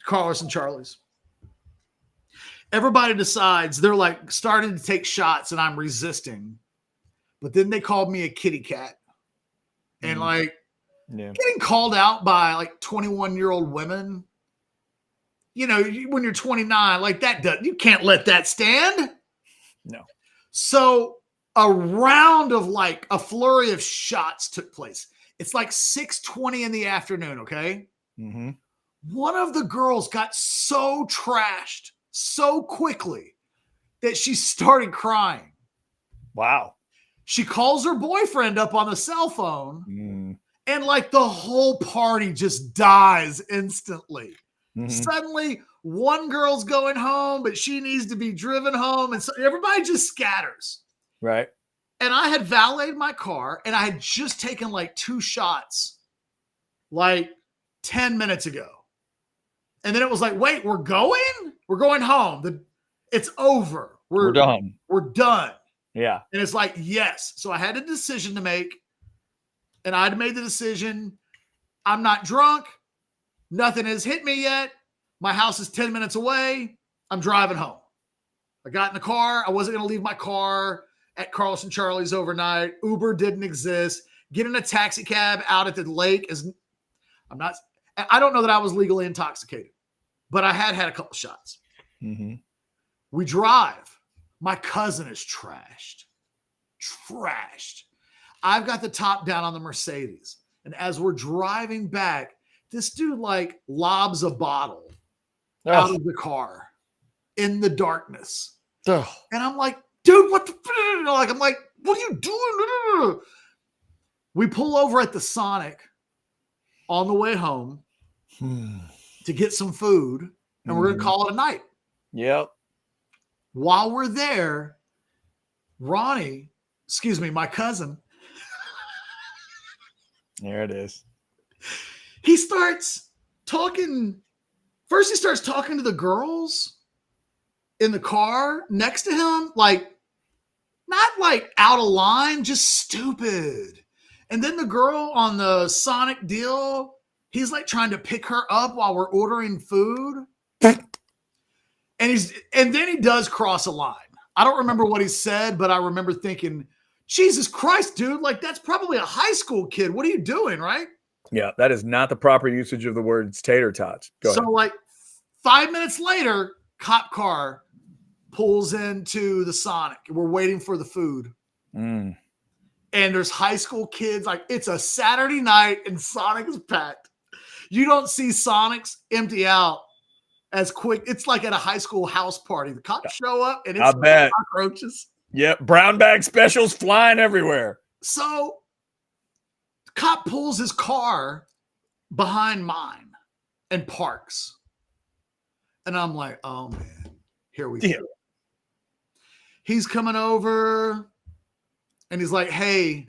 Carlos and Charlie's. Everybody decides, they're like starting to take shots and I'm resisting. But then they called me a kitty cat. And getting called out by like 21-year-old women, when you're 29, like you can't let that stand. No. So a round of like a flurry of shots took place. It's like 6:20 in the afternoon. Okay. Mm-hmm. One of the girls got so trashed so quickly that she started crying. Wow. She calls her boyfriend up on the cell phone and like the whole party just dies instantly. Mm-hmm. Suddenly one girl's going home, but she needs to be driven home. And so everybody just scatters. Right. And I had valeted my car and I had just taken like 2 shots like 10 minutes ago. And then it was like, wait, we're going home. It's over. We're done. We're done. Yeah. And it's like, yes. So I had a decision to make, and I'd made the decision. I'm not drunk. Nothing has hit me yet. My house is 10 minutes away. I'm driving home. I got in the car. I wasn't going to leave my car at Carlos and Charlie's overnight. Uber didn't exist. Getting a taxi cab out at the lake I don't know that I was legally intoxicated, but I had a couple shots. Mm-hmm. We drive. My cousin is trashed. I've got the top down on the Mercedes. And as we're driving back, this dude like lobs a bottle out of the car in the darkness. And I'm like, dude, what the? I'm like, what are you doing? We pull over at the Sonic on the way home to get some food, and we're going to call it a night. Yep. While we're there, my cousin. There it is. He starts talking. First, he starts talking to the girls in the car next to him, like not like out of line, just stupid. And then the girl on the Sonic deal, he's like trying to pick her up while we're ordering food. And then he does cross a line. I don't remember what he said, but I remember thinking, Jesus Christ, dude, like that's probably a high school kid. What are you doing, right? Yeah, that is not the proper usage of the words tater tots. Go ahead. Like 5 minutes later, cop car pulls into the Sonic. We're waiting for the food. And there's high school kids. Like it's a Saturday night and Sonic is packed. You don't see Sonics empty out as quick. It's like at a high school house party. The cops show up and it's cockroaches. Yep. Brown bag specials flying everywhere. So the cop pulls his car behind mine and parks. And I'm like, oh man, here we go. He's coming over and he's like, hey.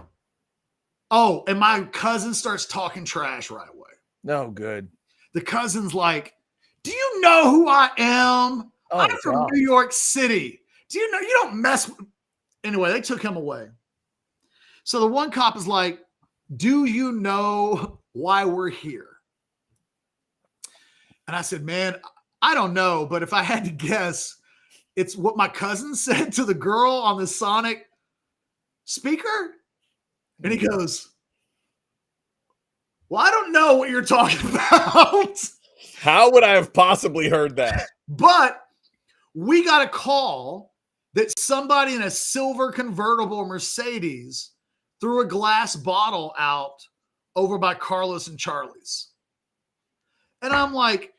Oh, and my cousin starts talking trash right away. No, good. The cousin's like, do you know who I am? I'm from New York City. Do you know you don't mess with... Anyway, they took him away. So the one cop is like, do you know why we're here? And I said, man, I don't know, but if I had to guess, it's what my cousin said to the girl on the Sonic speaker. And he goes, well, I don't know what you're talking about. How would I have possibly heard that? But we got a call that somebody in a silver convertible Mercedes threw a glass bottle out over by Carlos and Charlie's. And I'm like,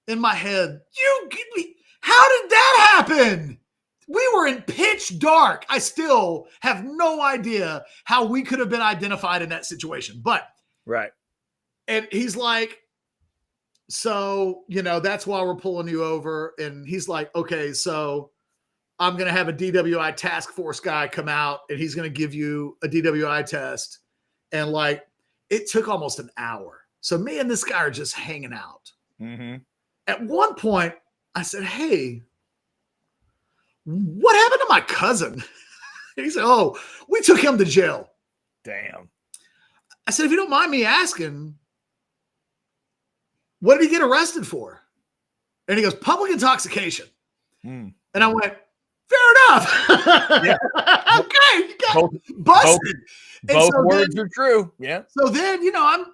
in my head, how did that happen? We were in pitch dark. I still have no idea how we could have been identified in that situation. But Right. And he's like, so, that's why we're pulling you over. And he's like, okay, so I'm going to have a DWI task force guy come out and he's going to give you a DWI test. And like, it took almost an hour. So me and this guy are just hanging out. Mm-hmm. At one point, I said, hey, what happened to my cousin? And he said, oh, we took him to jail. Damn. I said, if you don't mind me asking, what did he get arrested for? And he goes, public intoxication. Mm. And I went, fair enough. Yeah. Okay, you got busted. Both words are true. Yeah. So then, I'm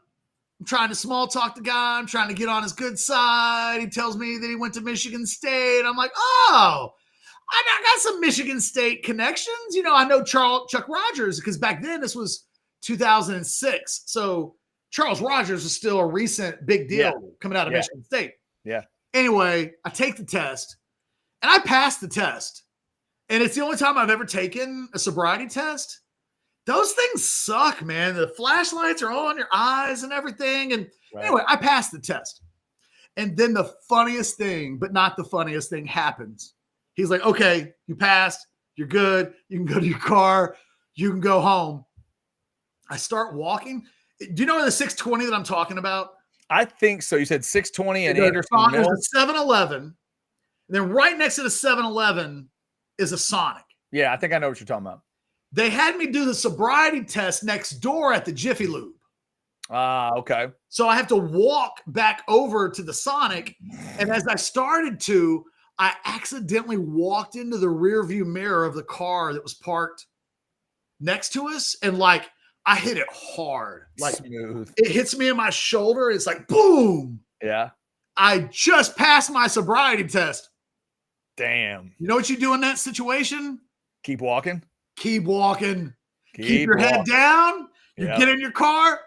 trying to small talk the guy. I'm trying to get on his good side. He tells me that he went to Michigan State. I'm like, oh, I got some Michigan State connections. I know Chuck Rogers, because back then this was 2006. So Charles Rogers is still a recent big deal coming out of Michigan State. Yeah. Anyway, I take the test and I passed the test. And it's the only time I've ever taken a sobriety test. Those things suck, man. The flashlights are all on your eyes and everything. And anyway, I passed the test. And then the funniest thing, but not the funniest thing, happens. He's like, okay, you passed. You're good. You can go to your car. You can go home. I start walking. Do you know where the 620 that I'm talking about? I think so. You said 620 and Anderson. There's a 7-Eleven. And then right next to the 7-Eleven is a Sonic. Yeah, I think I know what you're talking about. They had me do the sobriety test next door at the Jiffy Lube. Okay. So I have to walk back over to the Sonic. And as I started to, I accidentally walked into the rear view mirror of the car that was parked next to us. And like, I hit it hard. Like smooth. It hits me in my shoulder. It's like, boom. Yeah. I just passed my sobriety test. Damn. You know what you do in that situation? Keep walking. Keep walking. Keep your head down. You get in your car.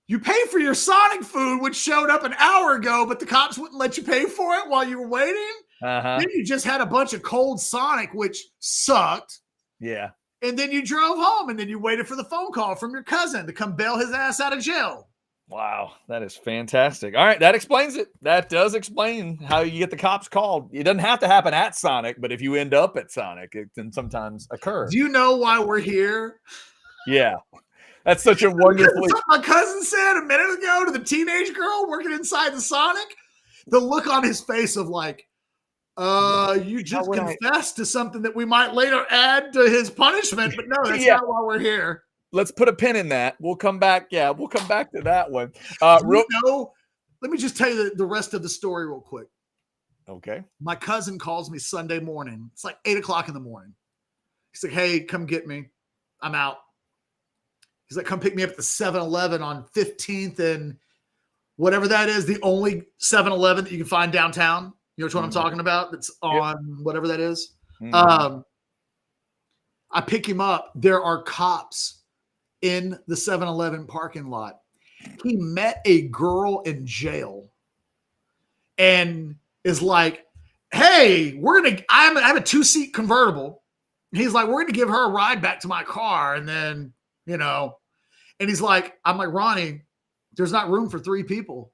You pay for your Sonic food, which showed up an hour ago, but the cops wouldn't let you pay for it while you were waiting. Then you just had a bunch of cold Sonic, which sucked. Yeah. And then you drove home, and then you waited for the phone call from your cousin to come bail his ass out of jail. Wow, that is fantastic. All right, that explains it. That does explain how you get the cops called. It doesn't have to happen at Sonic, but if you end up at Sonic, it can sometimes occur. Do you know why we're here? Yeah. That's such a wonderful. My cousin said a minute ago to the teenage girl working inside the Sonic, the look on his face of like, you just confessed to something that we might later add to his punishment, but no, that's not why we're here. Let's put a pin in that. We'll come back. Yeah, we'll come back to that one. Let me just tell you the rest of the story real quick. Okay. My cousin calls me Sunday morning. It's like 8:00 in the morning. He's like, hey, come get me. I'm out. He's like, come pick me up at the 7-Eleven on 15th and whatever that is, the only 7-Eleven that you can find downtown. You know what I'm talking about? That's on whatever that is. I pick him up. There are cops in the 7-Eleven parking lot. He met a girl in jail and is like, hey, I have a 2-seat convertible. He's like, we're going to give her a ride back to my car. And then, and he's like, I'm like, Ronnie, there's not room for 3 people.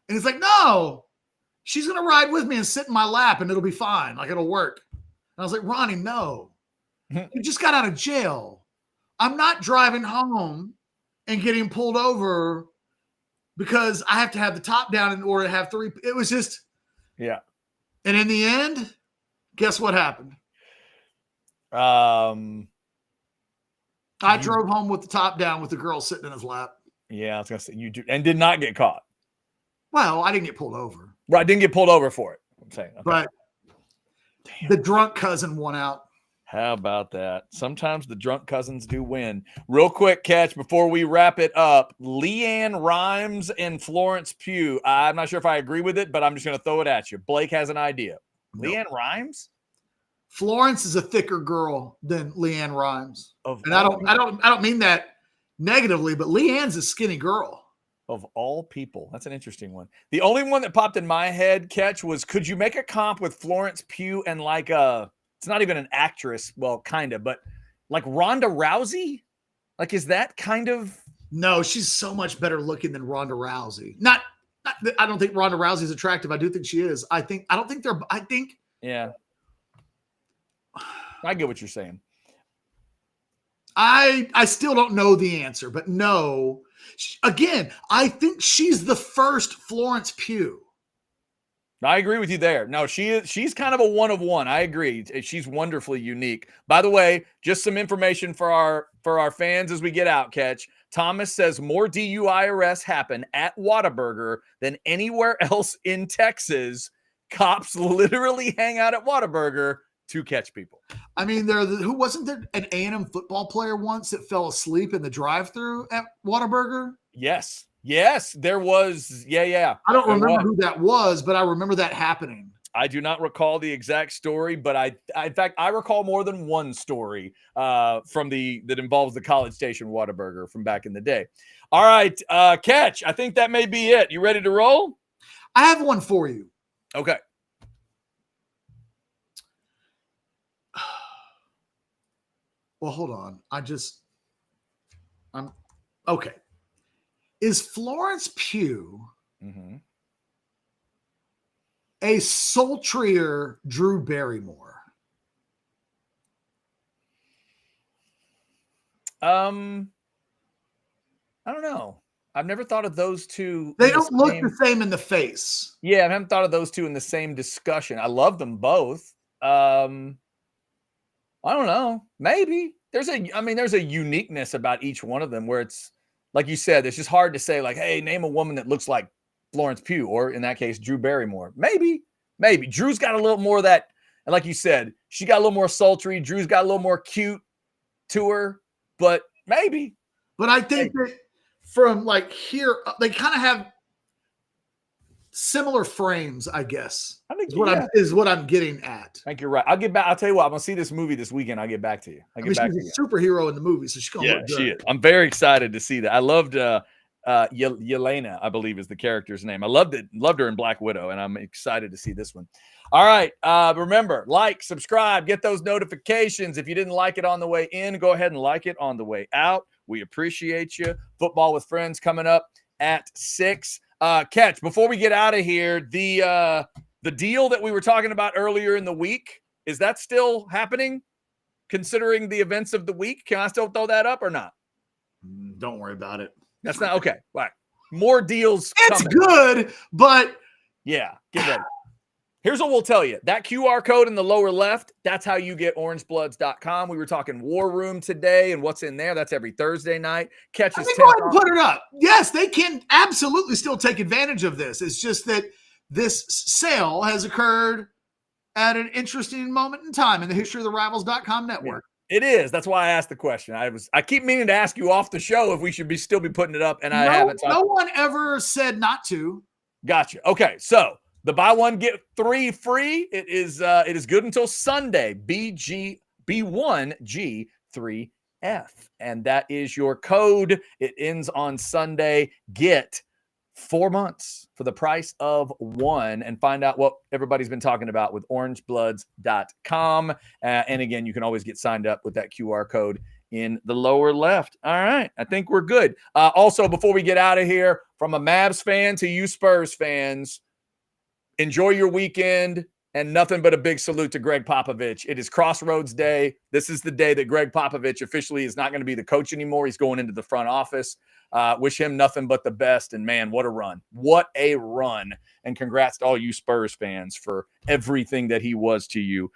And he's like, no, she's going to ride with me and sit in my lap and it'll be fine. Like it'll work. And I was like, Ronnie, no, you just got out of jail. I'm not driving home and getting pulled over because I have to have the top down in order to have 3. It was just, yeah. And in the end, guess what happened? I drove home with the top down with the girl sitting in his lap. Yeah, I was gonna say you do, and did not get caught. Well, I didn't get pulled over. Right, didn't get pulled over for it. I'm saying, okay. But the drunk cousin won out. How about that? Sometimes the drunk cousins do win. Real quick catch before we wrap it up. Leanne Rimes and Florence Pugh. I'm not sure if I agree with it, but I'm just going to throw it at you. Blake has an idea. Nope. Leanne Rimes? Florence is a thicker girl than Leanne Rimes. And I don't mean that negatively, but Leanne's a skinny girl. Of all people. That's an interesting one. The only one that popped in my head, Catch, was could you make a comp with Florence Pugh and like it's not even an actress, well, kind of, but like Ronda Rousey? Like, is that kind of... No, she's so much better looking than Ronda Rousey. I don't think Ronda Rousey's attractive. I do think she is. I think Yeah. I get what you're saying. I still don't know the answer, but no. Again, I think she's the first Florence Pugh. I agree with you there. No, she's kind of a one of one. I agree. She's wonderfully unique. By the way, just some information for our fans as we get out, Catch. Thomas says more DUI arrests happen at Whataburger than anywhere else in Texas. Cops literally hang out at Whataburger to catch people. I mean, who wasn't there an A&M football player once that fell asleep in the drive-thru at Whataburger? Yes, there was. Yeah. I don't remember who that was, but I remember that happening. I do not recall the exact story, but in fact, I recall more than one story that involves the College Station Whataburger from back in the day. All right, Catch. I think that may be it. You ready to roll? I have one for you. Okay. Well, hold on. I'm okay. Is Florence Pugh a sultrier Drew Barrymore? I don't know. I've never thought of those two. They don't look the same in the face. Yeah, I haven't thought of those two in the same discussion. I love them both. I don't know. Maybe there's a uniqueness about each one of them where it's like you said, it's just hard to say like, hey, name a woman that looks like Florence Pugh, or in that case, Drew Barrymore. Maybe Drew's got a little more of that. And like you said, she got a little more sultry. Drew's got a little more cute to her, but maybe. But I think that from like here, they kind of have similar frames, I guess. I think is what I'm getting at. I think you're right. I'll get back. I'll tell you what, I'm gonna see this movie this weekend. I'll get back to you. She's a superhero in the movie, so she's gonna look good. She is. I'm very excited to see that. I loved Yelena, I believe is the character's name. I loved her in Black Widow, and I'm excited to see this one. All right. Remember, like, subscribe, get those notifications. If you didn't like it on the way in, go ahead and like it on the way out. We appreciate you. Football with Friends coming up at 6. Catch, before we get out of here, the deal that we were talking about earlier in the week, is that still happening considering the events of the week? Can I still throw that up or not? Don't worry about it. That's not okay. All right. More deals. It's coming. Good, but yeah, get ready. Here's what we'll tell you. That QR code in the lower left, that's how you get orangebloods.com. We were talking War Room today and what's in there. That's every Thursday night. Catches 10. Go ahead and put it up. Yes, they can absolutely still take advantage of this. It's just that this sale has occurred at an interesting moment in time in the history of the Rivals.com network. It is. That's why I asked the question. I keep meaning to ask you off the show if we should still be putting it up, and I haven't. No one ever said not to. Gotcha. Okay, so the buy one get 3 free. It is good until Sunday. B1G3F, and that is your code. It ends on Sunday. Get 4 months for the price of 1 and find out what everybody's been talking about with orangebloods.com. And again, you can always get signed up with that QR code in the lower left. All right. I think we're good. Also, before we get out of here, from a Mavs fan to you Spurs fans, enjoy your weekend and nothing but a big salute to Greg Popovich. It is Crossroads Day. This is the day that Greg Popovich officially is not going to be the coach anymore. He's going into the front office. Wish him nothing but the best. And man, what a run. What a run. And congrats to all you Spurs fans for everything that he was to you.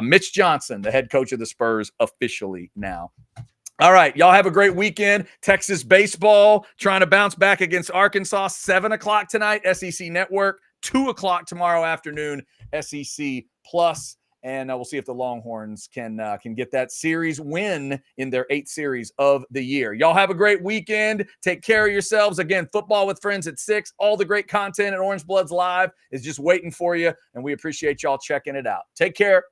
Mitch Johnson, the head coach of the Spurs, officially now. All right, y'all have a great weekend. Texas baseball trying to bounce back against Arkansas. 7 o'clock tonight, SEC Network. 2 o'clock tomorrow afternoon, SEC Plus. and we'll see if the Longhorns can get that series win in their 8th series of the year. Y'all have a great weekend. Take care of yourselves. Again, Football with Friends at 6. All the great content at Orange Bloods Live is just waiting for you, and we appreciate y'all checking it out. Take care.